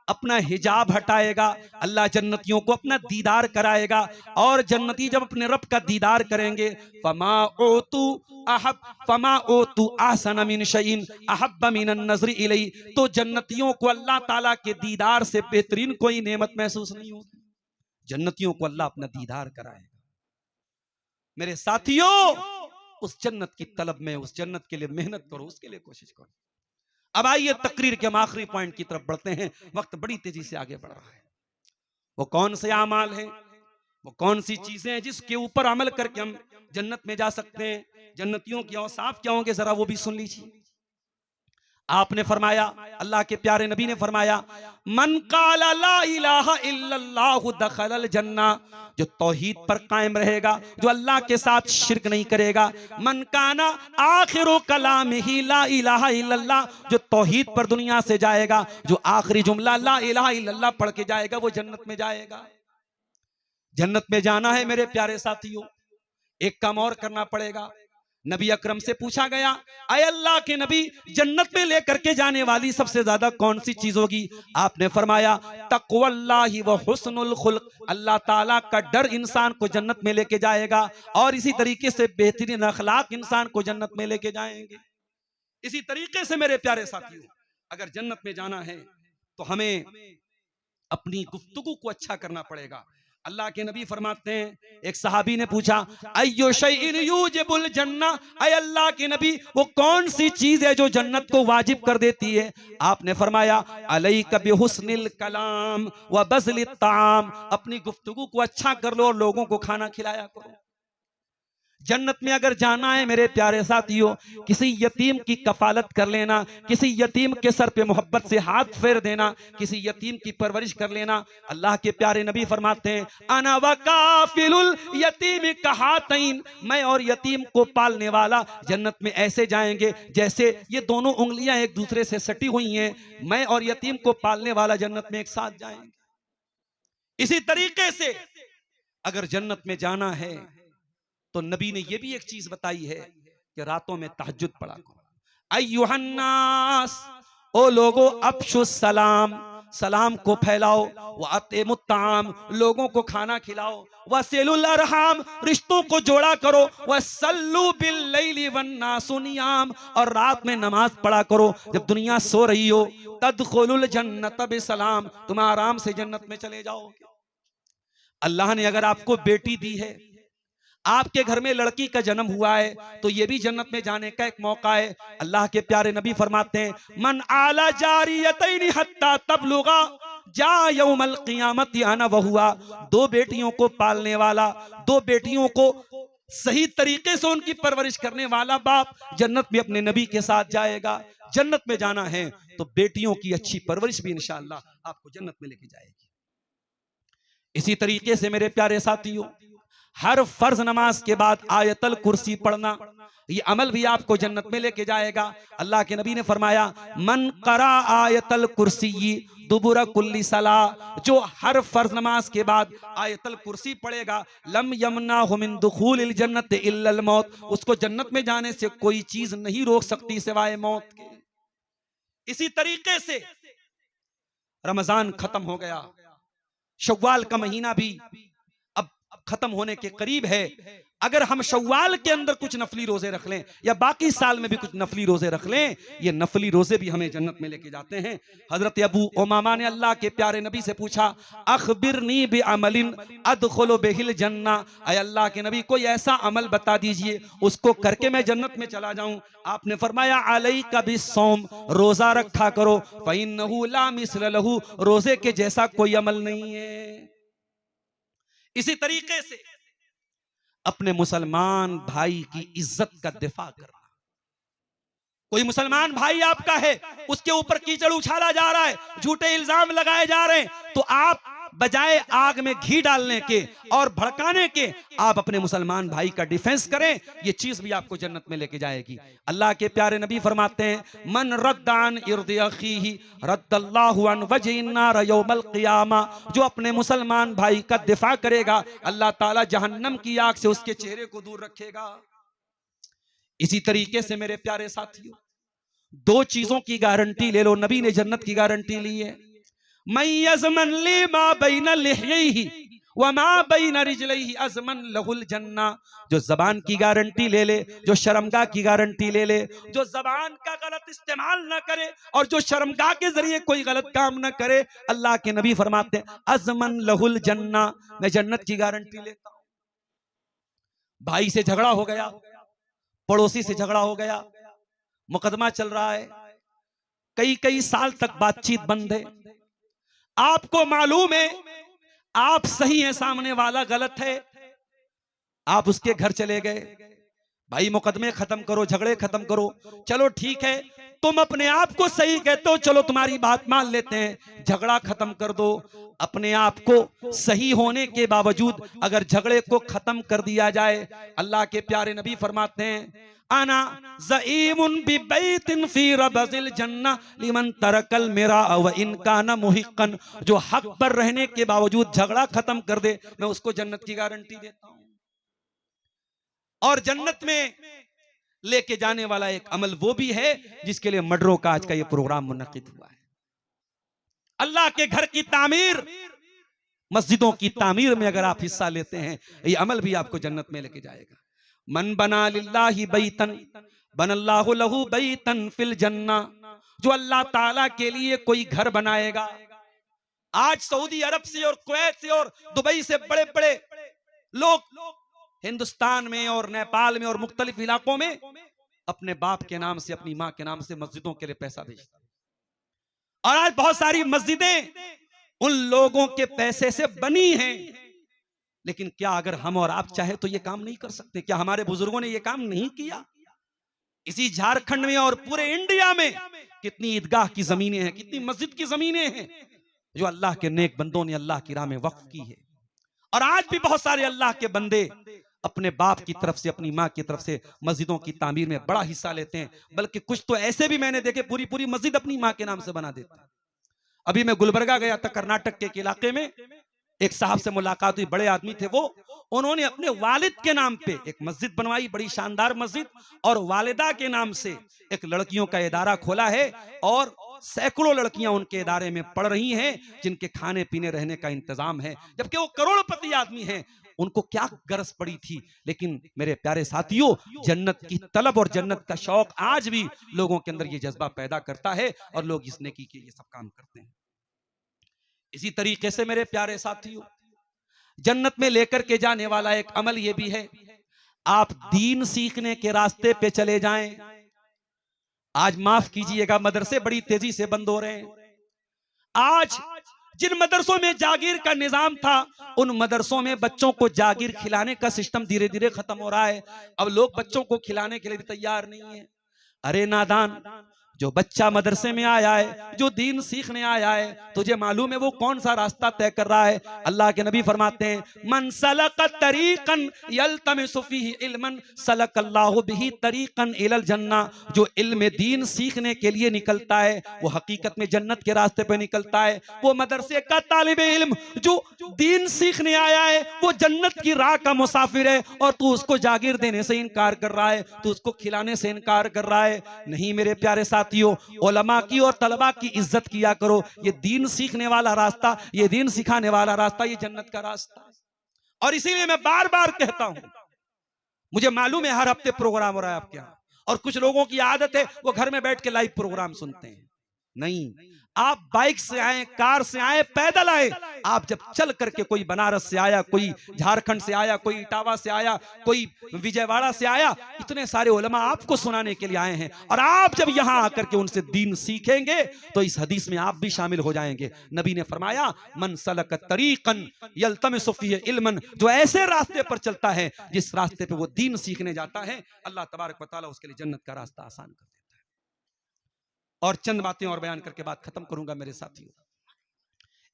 [SPEAKER 1] अपना हिजाब हटाएगा, अल्लाह जन्नतियों को अपना दीदार कराएगा, और जन्नती जब अपने रब का दीदार करेंगे फमा ओतू आसन मिन शैइन अहब्ब मिनन नज़री इलैहि, तो जन्नतियों को अल्लाह ताला के दीदार से बेहतरीन कोई नेमत महसूस नहीं होगी। जन्नतियों को अल्लाह अपना दीदार कराएगा। मेरे साथियों, उस जन्नत की तलब में, उस जन्नत के लिए मेहनत करो, उसके लिए कोशिश करो। अब आइए तकरीर के आखिरी पॉइंट की तरफ बढ़ते हैं, वक्त बड़ी तेजी से आगे बढ़ रहा है। वो कौन से आमाल हैं, वो कौन सी चीजें हैं जिसके ऊपर अमल करके हम जन्नत में जा सकते हैं? जन्नतियों की औसाफ क्या होंगे, जरा वो भी सुन लीजिए। आपने फरमाया, अल्लाह के प्यारे नबी ने फरमाया, मन काला ला इलाहा इल्लल्लाहु दखलल जन्ना, जो तौहीद पर कायम रहेगा, जो अल्लाह के साथ शिर्क नहीं करेगा। मन काना आखिरु कलामिही ला इलाहा इल्लल्लाह, जो तौहीद पर दुनिया से जाएगा, जो आखिरी जुमला ला इलाहा इल्लल्लाह पढ़ के जाएगा, वो जन्नत में जाएगा। जन्नत में जाना है मेरे प्यारे साथियों, एक काम और करना पड़ेगा। नबी अकरम से पूछा गया, ऐ अल्लाह के नबी, जन्नत में लेकर के जाने वाली सबसे ज्यादा कौन सी चीज होगी? आपने फरमाया तक़वल्लाहि व हुस्नुल खुल्क, अल्लाह ताला का डर इंसान को जन्नत में लेके जाएगा, और इसी तरीके से बेहतरीन अखलाक इंसान को जन्नत में लेके जाएंगे। इसी तरीके से मेरे प्यारे साथियों, अगर जन्नत में जाना है तो हमें अपनी गुफ्तगू को अच्छा करना पड़ेगा। अल्लाह के नबी फरमाते हैं, एक सहाबी ने पूछा अय्यु शैइन यूजिबुल जन्ना, ऐ अल्लाह के नबी वो कौन सी चीज है जो जन्नत को वाजिब कर देती है? आपने फरमाया अलैका बिहुस्निल कलाम व बज़लित ताम, अपनी गुफ्तगू को अच्छा कर लो और लोगों को खाना खिलाया करो। जन्नत में अगर जाना है मेरे प्यारे साथियों, किसी यतीम की कफालत कर लेना, किसी यतीम के सर पे मोहब्बत से हाथ फेर देना, किसी यतीम की परवरिश कर लेना। अल्लाह के प्यारे नबी फरमाते हैं अना वकाफिलुल यतीम कहातैन, मैं और यतीम को पालने वाला जन्नत में ऐसे जाएंगे जैसे ये दोनों उंगलियां एक दूसरे से सटी हुई हैं। मैं और यतीम को पालने वाला जन्नत में एक साथ जाएंगे। इसी तरीके से अगर जन्नत में जाना है तो नबी ने यह भी एक चीज बताई है कि रातों में तहज्जुद पढ़ा करो। अय्युहन्नास, ओ लोगो, अफशुस सलाम, सलाम को फैलाओ, व अतिमुत ताम, लोगों को खाना खिलाओ, व सिलुल अरहाम, रिश्तों को जोड़ा करो, व सल्लु बिल लैली वन्नासु नियाम, और रात में नमाज पढ़ा करो जब दुनिया सो रही हो। तदखुलुल जन्नत बिसलाम, तुम आराम से जन्नत में चले जाओगे। अल्लाह ने अगर आपको बेटी दी है, आपके घर में लड़की का जन्म हुआ है, तो यह भी जन्नत में जाने का एक मौका है। अल्लाह के प्यारे नबी फरमाते हैं मन आला जारियतैनि हत्ता तबलुगा जा यौमल क़ियामति अना वहुआ, दो बेटियों को पालने वाला, दो बेटियों को सही तरीके से उनकी परवरिश करने वाला बाप जन्नत में अपने नबी के साथ जाएगा। जन्नत में जाना है तो बेटियों की अच्छी परवरिश भी इंशाअल्लाह आपको जन्नत में लेके जाएगी। इसी तरीके से मेरे प्यारे साथियों, हर फर्ज नमाज के बाद आयतल कुर्सी पढ़ना, ये अमल भी आपको जन्नत में लेके जाएगा। अल्लाह के नबी ने फरमाया मन करा आयतल कुर्सी दुबुरा कुल्ली सला, जो हर फर्ज नमाज के बाद आयतल कुर्सी पढ़ेगा, लम यमनाहु मिन दुखूलिल जन्नत इल्लल मौत, उसको जन्नत में जाने से कोई चीज नहीं रोक सकती सिवाय मौत के। इसी तरीके से रमजान खत्म हो गया, शव्वाल का महीना भी खत्म होने के करीब है। अगर हम शव्वाल के अंदर कुछ नफली रोजे रख लें या बाकी साल में भी कुछ नफली रोजे रख लें, ये नफली रोजे भी हमें जन्नत में लेके जाते हैं। हजरत अबू उमामा ने अल्लाह के प्यारे नबी से पूछा अखबिरनी बिअमलिन अदखुलु बिहिल जन्ना, ऐ अल्लाह के नबी कोई ऐसा अमल बता दीजिए उसको करके मैं जन्नत में चला जाऊं। आपने फरमाया अलैका बिस्सौम, रोजा रखा करो, फइन्नहु ला मिस्ल लहू, रोजे के जैसा कोई अमल नहीं है। इसी तरीके से अपने मुसलमान भाई की इज्जत का दिफा करना। कोई मुसलमान भाई आपका है, उसके ऊपर कीचड़ उछाला जा रहा है, झूठे इल्जाम लगाए जा रहे हैं, तो आप बजाय आग में घी डालने के और भड़काने के आप अपने मुसलमान भाई का डिफेंस करें। ये चीज भी आपको जन्नत में लेके जाएगी। अल्लाह के प्यारे नबी फरमाते हैं, मन रद्दान इर्द अखीही रद्दल्लाहु अन वजहिन नार यौमल क़ियामा। जो अपने मुसलमान भाई का दिफा करेगा, अल्लाह ताला जहन्नम की आग से उसके चेहरे को दूर रखेगा। इसी तरीके से मेरे प्यारे साथियों, दो चीजों की गारंटी ले लो। नबी ने जन्नत की गारंटी ली है। मैं यज़मन ली मा बैन लिह्यैहि व मा बैन रिजलैहि अज़मन लहुल जन्ना। जो जबान की गारंटी ले ले, जो शर्मगाह की गारंटी ले ले, जो जबान का गलत इस्तेमाल न करे और जो शर्मगाह के जरिए कोई गलत काम न करे, अल्लाह के नबी फरमाते हैं अज़मन लहुल जन्ना, मैं जन्नत की गारंटी लेता हूं। भाई से झगड़ा हो गया, पड़ोसी से झगड़ा हो गया, मुकदमा चल रहा है, कई कई साल तक बातचीत बंद है। आपको मालूम है आप सही है, सामने वाला गलत है, आप उसके घर चले गए, भाई मुकदमे खत्म करो, झगड़े खत्म करो, चलो ठीक है तुम अपने आप को सही कहते हो, चलो तुम्हारी बात मान लेते हैं, झगड़ा खत्म कर दो। अपने आप को सही होने के बावजूद अगर झगड़े को खत्म कर दिया जाए, अल्लाह के प्यारे नबी फरमाते हैं आना ज़ईमुन बिबैतिन फी रबज़िल जन्ना लिमन तरकल मिरा व इन काना मुहिक्कन। जो हक पर रहने के बावजूद झगड़ा खत्म कर दे, मैं उसको जन्नत की गारंटी देता हूं। और जन्नत में लेके जाने वाला एक अमल वो भी है जिसके लिए मर्डरों का आज का ये प्रोग्राम मुनक्किद हुआ है। अल्लाह के घर की तामीर, मस्जिदों की तामीर में अगर आप हिस्सा लेते हैं, ये अमल भी आपको जन्नत में लेके जाएगा। मन बना लिल्लाहि बैतन बनल्लाहु लहू बैतन फिल जन्ना। जो अल्लाह ताला के लिए कोई घर बनाएगा, आज सऊदी अरब से और कुवैत से और दुबई से बड़े बड़े लोग हिंदुस्तान में और नेपाल में और मुख्तलिफ इलाकों में अपने बाप के नाम से, अपनी माँ के नाम से मस्जिदों के लिए पैसा भेजते हैं। और आज बहुत सारी मस्जिदें उन लोगों के पैसे से बनी हैं, लेकिन क्या अगर हम और आप चाहे तो ये काम नहीं कर सकते? क्या हमारे बुजुर्गों ने ये काम नहीं किया? इसी झारखंड में और पूरे इंडिया में कितनी ईदगाह की जमीनें हैं, कितनी मस्जिद की जमीनें हैं जो अल्लाह के नेक बंदों ने अल्लाह की राह में वक्फ की है। और आज भी बहुत सारे अल्लाह के बंदे अपने बाप की तरफ से, अपनी माँ की तरफ से मस्जिदों की तामीर में बड़ा हिस्सा लेते हैं। बल्कि कुछ तो ऐसे भी मैंने देखे पूरी पूरी मस्जिद अपनी माँ के नाम से बना देते हैं। अभी मैं गुलबर्गा गया था, कर्नाटक के एक इलाके में, एक साहब से मुलाकात हुई, बड़े आदमी थे वो। उन्होंने अपने वालिद के नाम पे एक मस्जिद बनवाई, बड़ी शानदार मस्जिद, और वालिदा के नाम से एक लड़कियों का इदारा खोला है और सैकड़ों लड़कियां उनके इदारे में पढ़ रही हैं, जिनके खाने पीने रहने का इंतजाम है, जबकि वो करोड़पति आदमी हैं। उनको क्या गरज पड़ी थी? लेकिन मेरे प्यारे साथियों, जन्नत की तलब और जन्नत का शौक आज भी लोगों के अंदर ये जज्बा पैदा करता है और लोग इस नेकी के ये सब काम करते हैं। इसी तरीके से मेरे प्यारे साथियों, जन्नत में लेकर के जाने वाला एक अमल ये भी है, आप दीन सीखने के रास्ते पे चले जाएं। आज माफ कीजिएगा, मदरसे बड़ी तेजी से बंद हो रहे हैं। आज जिन मदरसों में जागीर का निजाम था, उन मदरसों में बच्चों को जागीर खिलाने का सिस्टम धीरे धीरे खत्म हो रहा है। अब लोग बच्चों को खिलाने के लिए भी तैयार नहीं है। अरे नादान, जो बच्चा मदरसे में आया है, जो दीन सीखने आया है, तुझे मालूम है वो कौन सा रास्ता तय कर रहा है? अल्लाह के नबी फरमाते हैं, मन सलक तरीकन यल्तमिसु फीही इल्मन सलकल्लाहु बिही तरीकन इलल जन्ना। जो इल्म दीन सीखने के लिए निकलता है, वो हकीकत में जन्नत के रास्ते पे निकलता है। वो मदरसे का तालिबे इल्म जो दीन सीखने आया है, वो जन्नत की राह का मुसाफिर है, और तू उसको जागीर देने से इनकार कर रहा है, तू उसको खिलाने से इनकार कर रहा है। नहीं मेरे प्यारे साथियों, उलमा की और तलबा की इज्जत किया करो। ये दीन सीखने वाला रास्ता, ये दीन सिखाने वाला रास्ता, ये जन्नत का रास्ता। और इसीलिए मैं बार बार कहता हूं, मुझे मालूम है हर हफ्ते प्रोग्राम हो रहा है आपके यहाँ, और कुछ लोगों की आदत है वो घर में बैठ के लाइव प्रोग्राम सुनते हैं। नहीं, आप बाइक से आए, कार से आए, पैदल आए, आप जब चल करके, कोई बनारस से आया, कोई झारखंड से आया, कोई इटावा से आया, कोई विजयवाड़ा से आया, इतने सारे उलमा आपको सुनाने के लिए आए हैं, और आप जब यहां आकर के उनसे दीन सीखेंगे तो इस हदीस में आप भी शामिल हो जाएंगे। नबी ने फरमाया, मन सलक तरीकन यल्तमिसु फीहि इल्मन, जो ऐसे रास्ते पर चलता है जिस रास्ते पे वो दीन सीखने जाता है, अल्लाह तबारक व तआला उसके लिए जन्नत का रास्ता आसान कर देता है। और चंद बातें और बयान करके बात खत्म करूंगा मेरे साथियों।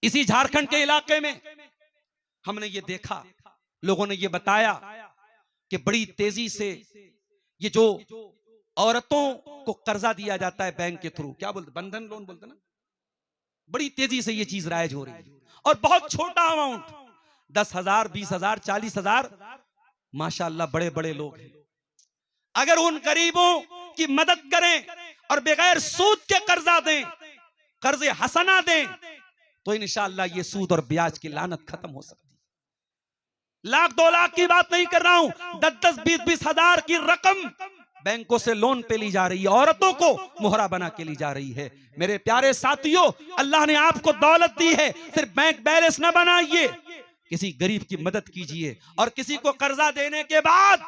[SPEAKER 1] इसी झारखंड के इलाके में हमने ये देखा, लोगों ने ये बताया कि बड़ी तेजी से ये जो औरतों को कर्जा दिया जाता है बैंक के थ्रू, क्या बोलते, बंधन लोन बोलते ना, बड़ी तेजी से ये चीज राइज हो रही है, और बहुत छोटा अमाउंट, 10,000, 20,000, 40,000, माशाअल्लाह बड़े बड़े लोग हैं। अगर उन गरीबों की मदद करें और बगैर सूद के कर्जा दें, कर्जे हसना दें, तो इंशाअल्लाह ये सूद और ब्याज की लानत खत्म हो सकती है। लाख 2 लाख की बात नहीं कर रहा हूं, 10-10, 20-20 हजार की रकम बैंकों से लोन पे ली जा रही है, औरतों को मोहरा बना के ली जा रही है। मेरे प्यारे साथियों, अल्लाह ने आपको दौलत दी है, सिर्फ बैंक बैलेंस न बनाइए, किसी गरीब की मदद कीजिए। और किसी को कर्जा देने के बाद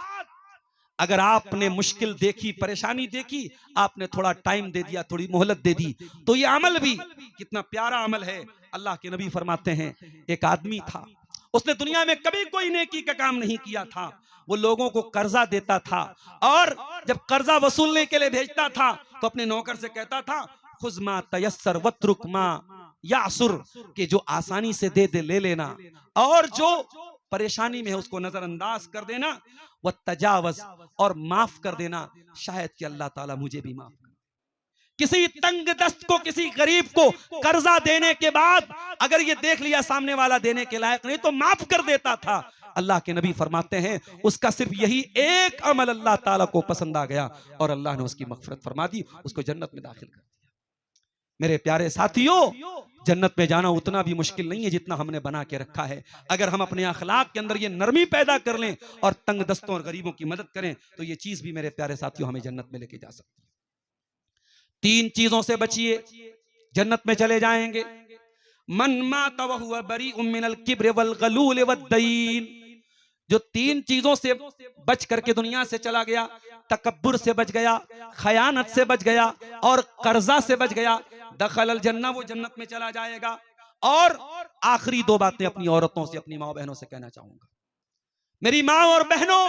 [SPEAKER 1] अगर आपने मुश्किल देखी, परेशानी देखी, आपने थोड़ा टाइम दे दिया, थोड़ी मोहलत दे दी, तो ये अमल भी कितना प्यारा अमल है। अल्लाह के नबी फरमाते हैं, एक आदमी था, उसने दुनिया में कभी कोई नेकी का काम नहीं किया था, वो लोगों को कर्जा देता था, और जब कर्जा वसूलने के लिए भेजता था तो अपने नौकर से कहता था, खुज़मा तयस्सर वत्रुक मा यासुर, कि जो आसानी से दे दे ले लेना, और जो परेशानी में है उसको नजरअंदाज कर देना, वह तजावज, और माफ कर देना, शायद कि अल्लाह ताला मुझे भी माफ कर। किसी तंग दस्त को, किसी गरीब को कर्जा देने के बाद अगर ये देख लिया सामने वाला देने के लायक नहीं, तो माफ कर देता था। अल्लाह के नबी फरमाते हैं, उसका सिर्फ यही एक अमल अल्लाह ताला को पसंद आ गया, और अल्लाह ने उसकी मगफिरत फरमा दी, उसको जन्नत में दाखिल कर दिया। मेरे प्यारे साथियों, जन्नत में जाना उतना भी मुश्किल नहीं है जितना हमने बना के रखा है। अगर हम अपने अखलाक के अंदर ये नरमी पैदा कर लें और तंग दस्तों और गरीबों की मदद करें, तो ये चीज भी मेरे प्यारे साथियों हमें जन्नत में लेके जा सकती है। 3 चीजों से बचिए, जन्नत में चले जाएंगे। मन माता व हुवा बरीउम मिनल किब्र वल गलूल वद्दीन, जो 3 चीजों से बच करके दुनिया से चला गया, तकब्बुर से बच गया, खयानत से बच गया, और कर्जा से बच गया, दखलल जन्नह, वो जन्नत में चला जाएगा। और आखिरी 2 बातें अपनी औरतों से, अपनी माँ बहनों से कहना चाहूंगा। मेरी माँ और बहनों,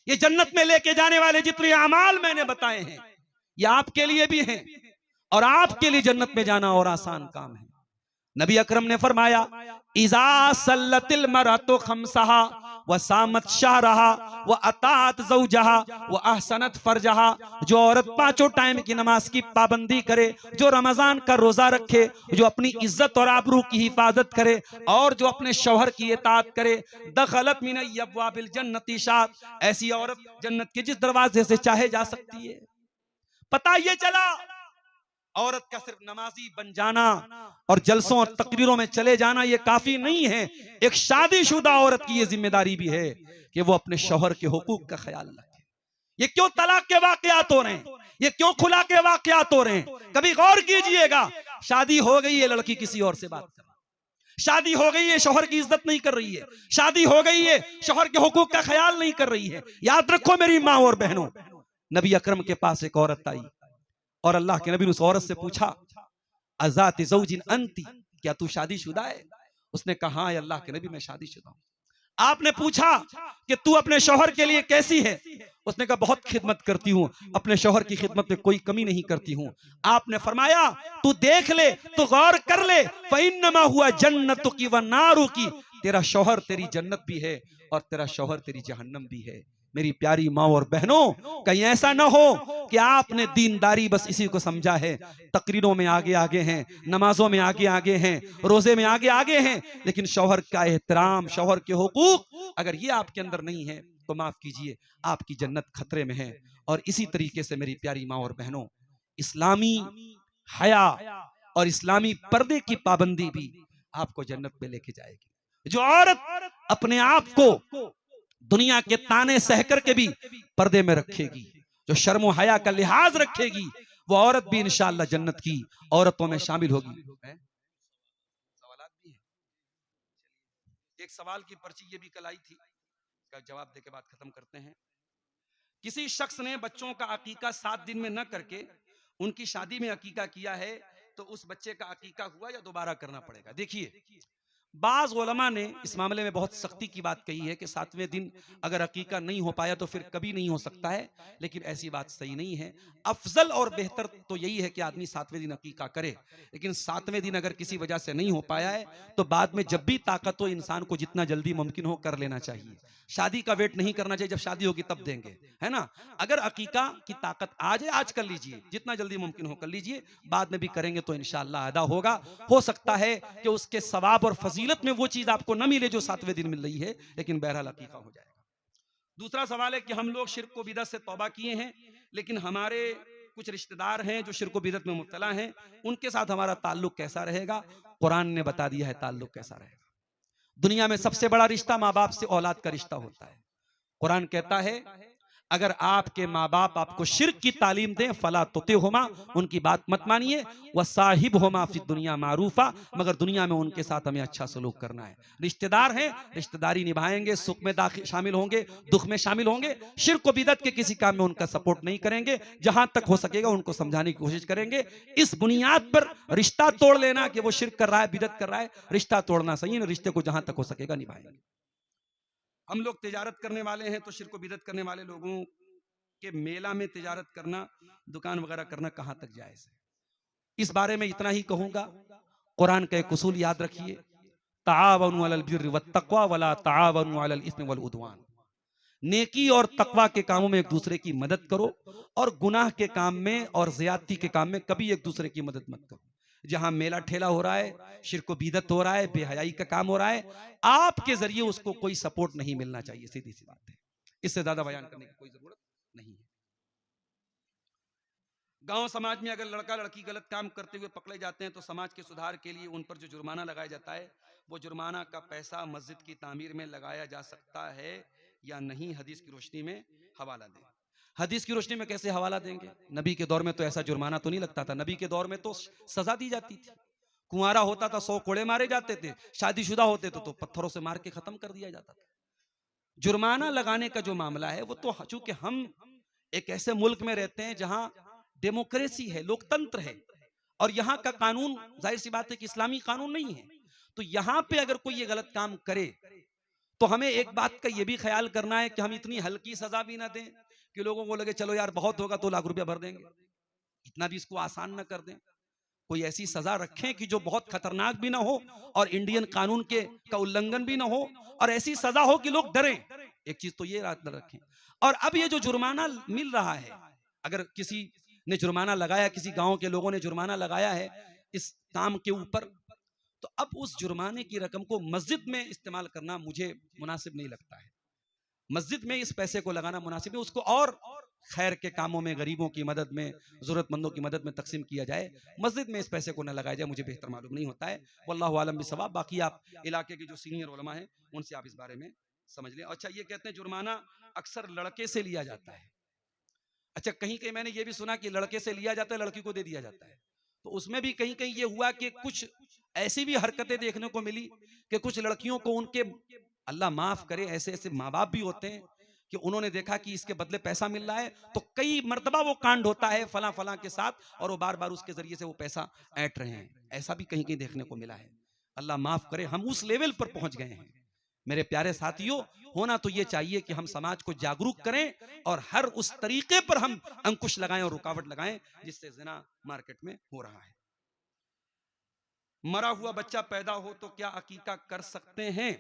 [SPEAKER 1] ये जन्नत में लेके जाने वाले जितने अमाल मैंने बताए हैं, ये आपके लिए भी हैं, और आपके लिए जन्नत में जाना और आसान काम है। नबी अकरम ने फरमाया, इज़ा सल्लतिल मरअतु खम्सहा व सामत शहरहा व अतात ज़ौजहा व अहसनत फरजहा, जो औरत 5 टाइम की नमाज की पाबंदी करे, जो रमजान का रोजा रखे, जो अपनी इज्जत और आबरू की हिफाजत करे, और जो अपने शौहर की इताअत करे, दखलत मिन अब्वाबिल जन्नति शात, ऐसी औरत जन्नत के जिस दरवाजे से चाहे जा सकती है। पता ये चला, औरत का सिर्फ नमाजी बन जाना और जलसों और तकरीरों में चले जाना ये काफी नहीं है। एक शादीशुदा औरत की ये जिम्मेदारी भी है कि वो अपने शौहर के हुकूक का ख्याल रखे। ये क्यों तलाक के वाकयात हो रहे हैं, ये क्यों खुला के वाकयात हो रहे हैं, कभी गौर कीजिएगा। शादी हो गई है, लड़की किसी और से बात कर, शादी हो गई है, शौहर की इज्जत नहीं कर रही है, शादी हो गई है, शौहर के हुकूक का ख्याल नहीं कर रही है। याद रखो मेरी माँ और बहनों, नबी अकरम के पास एक औरत आई और अल्लाह के नबी ने उस औरत से पूछा, अज़ाति ज़ौजिन अंती, क्या तू शादीशुदा है? उसने कहा, हाँ अल्लाह के नबी मैं शादीशुदा हूं। आपने पूछा कि तू अपने शौहर के लिए कैसी है? उसने कहा, बहुत खिदमत करती हूँ, अपने शौहर की खिदमत में कोई कमी नहीं करती हूँ। आपने फरमाया, तू देख ले, तू गौर कर ले, फ़इन्नमा हुआ जन्नतुकी व नारुकी, तेरा शौहर तेरी जन्नत भी है और तेरा शौहर तेरी जहन्नम भी है। मेरी प्यारी माँ और बहनों, कहीं ऐसा ना हो कि आपने दीनदारी बस इसी को समझा है, तकरीरों में आगे आगे हैं, नमाजों में आगे आगे हैं, रोजे में आगे आगे हैं, लेकिन शौहर का एहतराम, शौहर के हुकूक अगर ये आपके अंदर नहीं है तो माफ कीजिए, आपकी जन्नत खतरे में है। और इसी तरीके से मेरी प्यारी माँ और बहनों, इस्लामी हया और इस्लामी पर्दे की पाबंदी भी आपको जन्नत में लेके जाएगी। जो औरत अपने आप को दुनिया के ताने सह कर के भी पर्दे में रखेगी, जो शर्म हया का लिहाज रखेगी, वो औरत भी इंशाअल्लाह जन्नत की औरतों में शामिल होगी। सवालात भी हैं। एक सवाल की पर्ची ये भी कल आई थी, इसका जवाब दे के बाद खत्म करते हैं। किसी शख्स ने बच्चों का अकीका 7 दिन में न करके उनकी शादी में अकीका किया है, तो उस बच्चे का अकीका हुआ या दोबारा करना पड़ेगा? देखिए, बाज उलमा ने इस मामले में बहुत सख्ती की बात कही है कि 7वें दिन अगर अकीका नहीं हो पाया तो फिर कभी नहीं हो सकता है, लेकिन ऐसी बात सही नहीं है। अफजल और बेहतर तो यही है कि आदमी 7वें दिन अकीका करे, लेकिन 7वें दिन अगर किसी वजह से नहीं हो पाया है तो बाद में जब भी ताकत हो इंसान को जितना जल्दी मुमकिन हो कर लेना चाहिए। शादी का वेट नहीं करना चाहिए, जब शादी होगी तब देंगे, है ना। अगर अकीका की ताकत आ जाए आज कर लीजिए, जितना जल्दी मुमकिन हो कर लीजिए, बाद में भी करेंगे तो इंशाअल्लाह अदा होगा। हो सकता है कि उसके सवाब और फजीलत में वो चीज आपको न मिले जो 7वें दिन मिल रही है, लेकिन बहरहाल अकीका हो जाएगा। दूसरा सवाल है कि हम लोग शिर्क व बिदअत से तौबा किए हैं, लेकिन हमारे कुछ रिश्तेदार हैं जो शिर्क व बिदअत में मुब्तला हैं, उनके साथ हमारा ताल्लुक कैसा रहेगा? कुरान ने बता दिया है ताल्लुक कैसा रहेगा। दुनिया में सबसे बड़ा रिश्ता माँ बाप से औलाद का रिश्ता होता है। कुरान कहता है अगर आपके माँ बाप आपको शिर्क की तालीम दें फला तुतिहुमा, उनकी बात मत मानिए, वह साहिब होमा फिद दुनिया मारूफा, मगर दुनिया में उनके साथ हमें अच्छा सलूक करना है। रिश्तेदार हैं, रिश्तेदारी निभाएंगे, सुख में शामिल होंगे, दुख में शामिल होंगे। शिर्क व बिदअत के किसी काम में उनका सपोर्ट नहीं करेंगे, जहां तक हो सकेगा उनको समझाने की कोशिश करेंगे। इस बुनियाद पर रिश्ता तोड़ लेना कि वो शिर्क कर रहा है, बिदअत कर रहा है, रिश्ता तोड़ना सही है। रिश्ते को जहां तक हो सकेगा निभाएंगे। हम लोग तिजारत करने वाले हैं, तो शिर्क व बिदअत करने वाले लोगों के मेला में तिजारत करना, दुकान वगैरह करना कहां तक जायज है? इस बारे में इतना ही कहूंगा, कुरान का एक उसूल याद रखिए, ताआवनु अलल बिर्रि वत्तक़वा वला ताआवनु अलल इस्मि वल उद्वान। नेकी और तकवा के कामों में एक दूसरे की मदद करो, और गुनाह के काम में और ज्यादती के काम में कभी एक दूसरे की मदद मत करो। जहां मेला ठेला हो रहा है, शिर्क व बिदअत हो रहा है, बेहयाई का काम हो रहा है, आपके जरिए उसको कोई सपोर्ट नहीं मिलना चाहिए। सीधी सी बात है, इससे ज्यादा बयान करने की कोई जरूरत नहीं है। गांव समाज में अगर लड़का लड़की गलत काम करते हुए पकड़े जाते हैं तो समाज के सुधार के लिए उन पर जो जुर्माना लगाया जाता है, वो जुर्माना का पैसा मस्जिद की तामीर में लगाया जा सकता है या नहीं? हदीस की रोशनी में हवाला दें। हदीस की रोशनी में कैसे हवाला देंगे? नबी के दौर में तो ऐसा जुर्माना तो नहीं लगता था। नबी के दौर में तो सजा दी जाती थी। कुंवारा होता था 100 कोड़े मारे जाते थे, शादीशुदा होते तो पत्थरों से मार के खत्म कर दिया जाता था। जुर्माना लगाने का जो मामला है वो तो, चूंकि हम एक ऐसे मुल्क में रहते हैं जहां डेमोक्रेसी है, लोकतंत्र है, और यहाँ का कानून जाहिर सी बात है कि इस्लामी कानून नहीं है, तो यहाँ पे अगर कोई ये गलत काम करे तो हमें एक बात का ये भी ख्याल करना है कि हम इतनी हल्की सजा भी ना दें कि लोगों को लगे चलो यार बहुत होगा 2 लाख रुपया भर देंगे। इतना भी इसको आसान ना कर दें। कोई ऐसी सजा रखें कि जो बहुत खतरनाक भी ना हो और इंडियन कानून के का उल्लंघन भी ना हो, और ऐसी सजा हो कि लोग डरें। एक चीज तो ये रखें। और अब ये जो जुर्माना मिल रहा है, अगर किसी ने जुर्माना लगाया, किसी गांव के लोगों ने जुर्माना लगाया है इस काम के ऊपर, तो अब उस जुर्माने की रकम को मस्जिद में इस्तेमाल करना मुझे मुनासिब नहीं लगता है। मस्जिद में इस पैसे को लगाना मुनासिब है, उसको और खैर के कामों में, गरीबों की मदद में, जरूरतमंदों की मदद में तकसीम किया जाए। मस्जिद में इस पैसे को न लगाया जाए, मुझे बेहतर मालूम नहीं होता है। वल्लाहु आलम बिस्सवाब। बाकी आप इलाके के जो सीनियर उलमा हैं उनसे आप इस बारे में समझ लें। अच्छा, ये कहते हैं जुर्माना अक्सर लड़के से लिया जाता है। अच्छा, कहीं कहीं मैंने ये भी सुना कि लड़के से लिया जाता है, लड़की को दे दिया जाता है। तो उसमें भी कहीं कहीं ये हुआ कि कुछ ऐसी भी हरकतें देखने को मिली कि कुछ लड़कियों को उनके, अल्लाह माफ करे, ऐसे ऐसे माँ बाप भी होते हैं कि उन्होंने देखा कि इसके बदले पैसा मिल रहा है, तो कई मर्तबा वो कांड होता है फला फला के साथ, और वो बार बार उसके जरिए से वो पैसा ऐंठ रहे हैं। ऐसा भी कहीं कहीं देखने को मिला है। अल्लाह माफ करे, हम उस लेवल पर पहुंच गए हैं। मेरे प्यारे साथियों, होना तो ये चाहिए कि हम समाज को जागरूक करें और हर उस तरीके पर हम अंकुश लगाएं और रुकावट लगाएं जिससे ज़िना मार्केट में हो रहा है। मरा हुआ बच्चा पैदा हो तो क्या अकीका कर सकते हैं?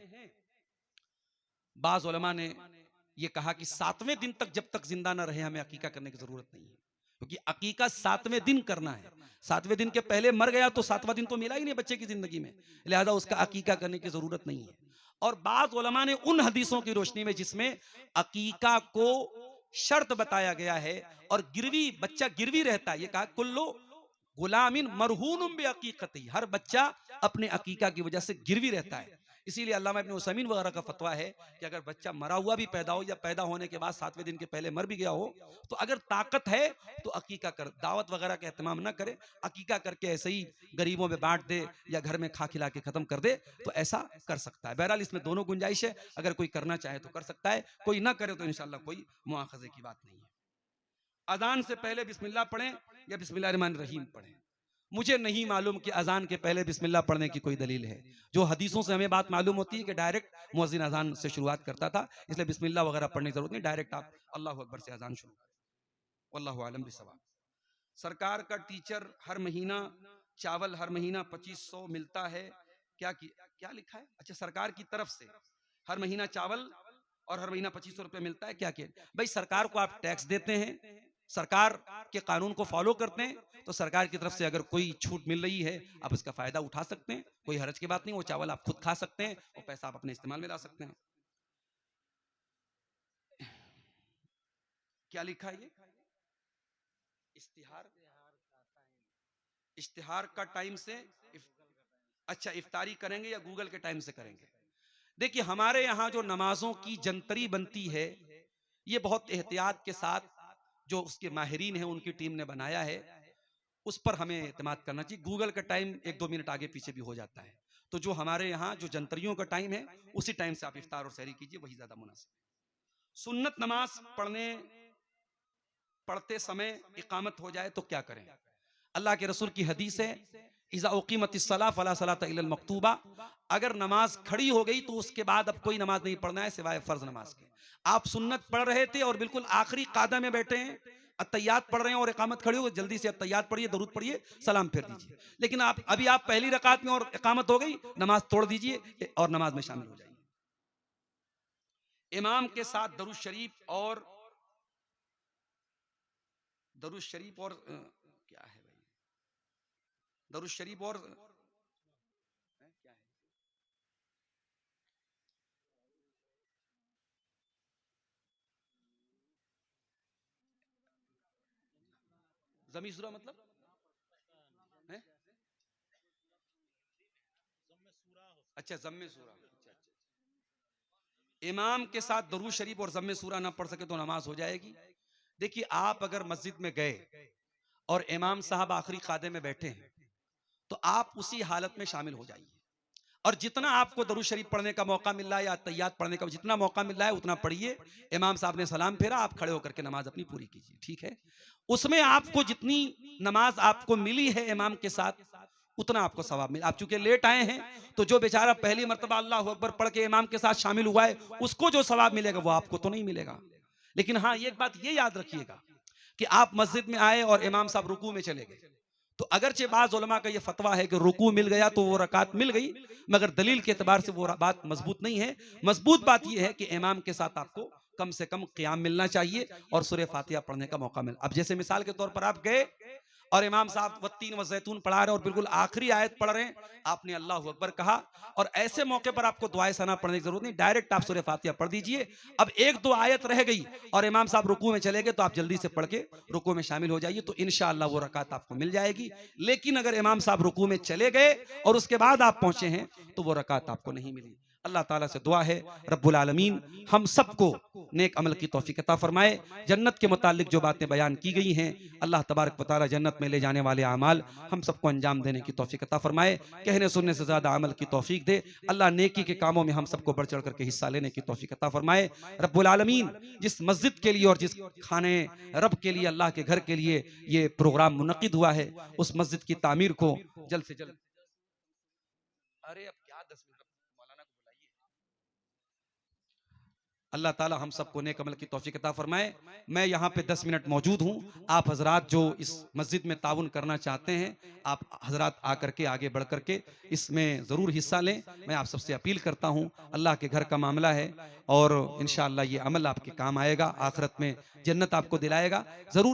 [SPEAKER 1] बाज़ उलमा ने यह कहा कि 7वें दिन तक जब तक जिंदा न रहे हमें अकीका करने की जरूरत नहीं है, क्योंकि अकीका 7वें दिन करना है। 7वें दिन के पहले मर गया तो 7वां दिन तो मिला ही नहीं बच्चे की जिंदगी में, लिहाजा उसका अकीका करने की जरूरत नहीं है। और बाज़ उलमा ने उन हदीसों की रोशनी में जिसमें अकीका को शर्त बताया गया है और गिरवी, बच्चा गिरवी रहता है, ये कहा कुल्लो गुलामिन मरहूनुम बि अकीकती, हर बच्चा अपने अकीका की वजह से गिरवी रहता है। इसीलिए अल्लामा इब्न उसैमीन वगैरह का फतवा है कि अगर बच्चा मरा हुआ भी पैदा हो या पैदा होने के बाद 7वें दिन के पहले मर भी गया हो, तो अगर ताकत है तो अकीका कर, दावत वगैरह का एहतमाम न करे, अकीका करके ऐसे ही गरीबों में बांट दे या घर में खा खिला के खत्म कर दे, तो ऐसा कर सकता है। बहरहाल इसमें दोनों गुंजाइश है, अगर कोई करना चाहे तो कर सकता है, कोई ना करे तो इंशाअल्लाह कोई मुआखजे की बात नहीं है। अजान से पहले बिस्मिल्लाह पढ़ें या बिस्मिल्लाह रहमान रहीम पढ़ें। मुझे नहीं मालूम कि अजान के पहले बिस्मिल्लाह पढ़ने की कोई दलील है। जो हदीसों से हमें बात मालूम होती है कि डायरेक्ट मुअज्जिन अजान से शुरुआत करता था, इसलिए बिस्मिल्लाह वगैरह पढ़ने की जरूरत नहीं, डायरेक्ट आप अल्लाहु अकबर से अजान शुरू करें। वल्लाहु आलम बिस्सवाब। सरकार का टीचर हर महीना चावल हर महीना 2500 मिलता है, क्या लिखा है? अच्छा, सरकार की तरफ से हर महीना चावल और हर महीना 2500 रुपए मिलता है, क्या भाई सरकार को आप टैक्स देते हैं, सरकार के कानून को फॉलो करते हैं, तो सरकार की तरफ से अगर कोई छूट मिल रही है आप इसका फायदा उठा सकते हैं, कोई हर्ज की बात नहीं। वो चावल आप खुद खा सकते हैं और पैसा आप अपने इस्तेमाल में ला सकते हैं। क्या लिखा है? ये इश्तिहार का टाइम से अच्छा इफ्तारी करेंगे या गूगल के टाइम से करेंगे? देखिए, हमारे यहाँ जो नमाजों की जंतरी बनती है, ये बहुत एहतियात के साथ जो उसके माहिरीन हैं उनकी टीम ने बनाया है, उस पर हमें एतमाद करना चाहिए। गूगल का टाइम 1-2 मिनट आगे पीछे भी हो जाता है, तो जो हमारे यहाँ जो जंतरियों का टाइम है उसी टाइम से आप इफ्तार और सहरी कीजिए, वही ज्यादा मुनासिब है। सुन्नत नमाज पढ़ते समय इकामत हो जाए तो क्या करें? अल्लाह के रसूल की हदीस है, इज़ा उक़ीमतिस्सलाह फ़ला सलाता इल्लल मक्तूबा, अगर नमाज खड़ी हो गई तो उसके बाद अब कोई नमाज नहीं पढ़ना है सिवाय फर्ज नमाज के। आप सुन्नत पढ़ रहे थे और बिल्कुल आखिरी कादा में बैठे हैं, अत्तहियात पढ़ रहे हैं और इकामत खड़ी हो, जल्दी से अत्तहियात पढ़िए, दरूद पढ़िए, सलाम फेर दीजिए। लेकिन आप पहली रकात में और इकामत हो गई, नमाज तोड़ दीजिए और नमाज में शामिल हो जाइए। इमाम के साथ दरूद शरीफ और क्या है भाई, दरूद शरीफ और क्या है, जमी सूरा मतलब है? अच्छा, जम्मे सूरा। इमाम के साथ दरूद शरीफ और जम्मे सूरा ना पढ़ सके तो नमाज हो जाएगी। देखिए, आप अगर मस्जिद में गए और इमाम साहब आखिरी कादे में बैठे हैं तो आप उसी हालत में शामिल हो जाइए, और जितना आपको दरूद शरीफ पढ़ने का मौका मिल रहा है या तैयात पढ़ने का जितना मौका मिल रहा है उतना पढ़िए। इमाम साहब ने सलाम फेरा, आप खड़े होकर के नमाज अपनी पूरी कीजिए, ठीक है? उसमें आपको जितनी नमाज आपको मिली है इमाम के साथ उतना आपको सवाब मिले। आप चूंकि लेट आए हैं तो जो बेचारा पहली मर्तबा अल्लाह अकबर पढ़ के इमाम के साथ शामिल हुआ है उसको जो सवाब मिलेगा वो आपको तो नहीं मिलेगा। लेकिन हाँ, एक बात ये याद रखिएगा कि आप मस्जिद में आए और इमाम साहब रुकू में चले गए, तो अगरचे बाज़ उलमा का ये फतवा है कि रुकू मिल गया तो वो रकात मिल गई, मगर दलील के एतबार से वो बात मजबूत नहीं है। मजबूत बात ये है कि इमाम के साथ आपको कम से कम क़ियाम मिलना चाहिए और सूरह फातिहा पढ़ने का मौका मिले। अब जैसे मिसाल के तौर पर आप गए और इमाम साहब वत्तीन व ज़ैतून पढ़ा रहे हैं और बिल्कुल आखिरी आयत पढ़ रहे हैं, आपने अल्लाहु अकबर कहा, और ऐसे मौके पर आपको दुआए सना पढ़ने की जरूरत नहीं, डायरेक्ट आप सूरह फातिहा पढ़ दीजिए। अब 1-2 आयत रह गई और इमाम साहब रुकू में चले गए तो आप जल्दी से पढ़ के रुकू में शामिल हो जाइए, तो इंशाअल्लाह वो रकात आपको मिल जाएगी। लेकिन अगर इमाम साहब रुकू में चले गए और उसके बाद आप पहुंचे हैं तो वो रकात आपको नहीं मिली। अल्लाह ताला से दुआ है रब्बुल आलमीन हम सबको नेक अमल की तौफीक अता फरमाए। जन्नत के मुतालिक जो बातें बयान की गई हैं, अल्लाह तबारक व तआला जन्नत में ले जाने वाले अमाल हम सबको अंजाम देने की तौफीक अता फरमाए, कहने सुनने से ज़्यादा अमल की तौफीक दे। अल्लाह नेकी के कामों में हम सबको बढ़ चढ़ करके हिस्सा लेने की तौफीक अता फरमाए। रब्बुल आलमीन जिस मस्जिद के लिए और जिस खाने रब के लिए, अल्लाह के घर के लिए ये प्रोग्राम मुनक़िद हुआ है, उस मस्जिद की तामीर को जल्द से जल्द, अरे अब क्या 10 मिनट मौलाना को बुलाइए। अल्लाह ताला हम सबको नेक अमल की तौफीक अता फरमाए। मैं यहाँ पे 10 मिनट मौजूद हूँ। आप हजरात जो इस मस्जिद में ताउन करना चाहते हैं, आप हजरात आकर के आगे बढ़ करके इसमें ज़रूर हिस्सा लें। मैं आप सबसे अपील करता हूँ, अल्लाह के घर का मामला है और इंशाअल्लाह ये अमल आपके काम आएगा, आखिरत में जन्नत आपको दिलाएगा ज़रूर।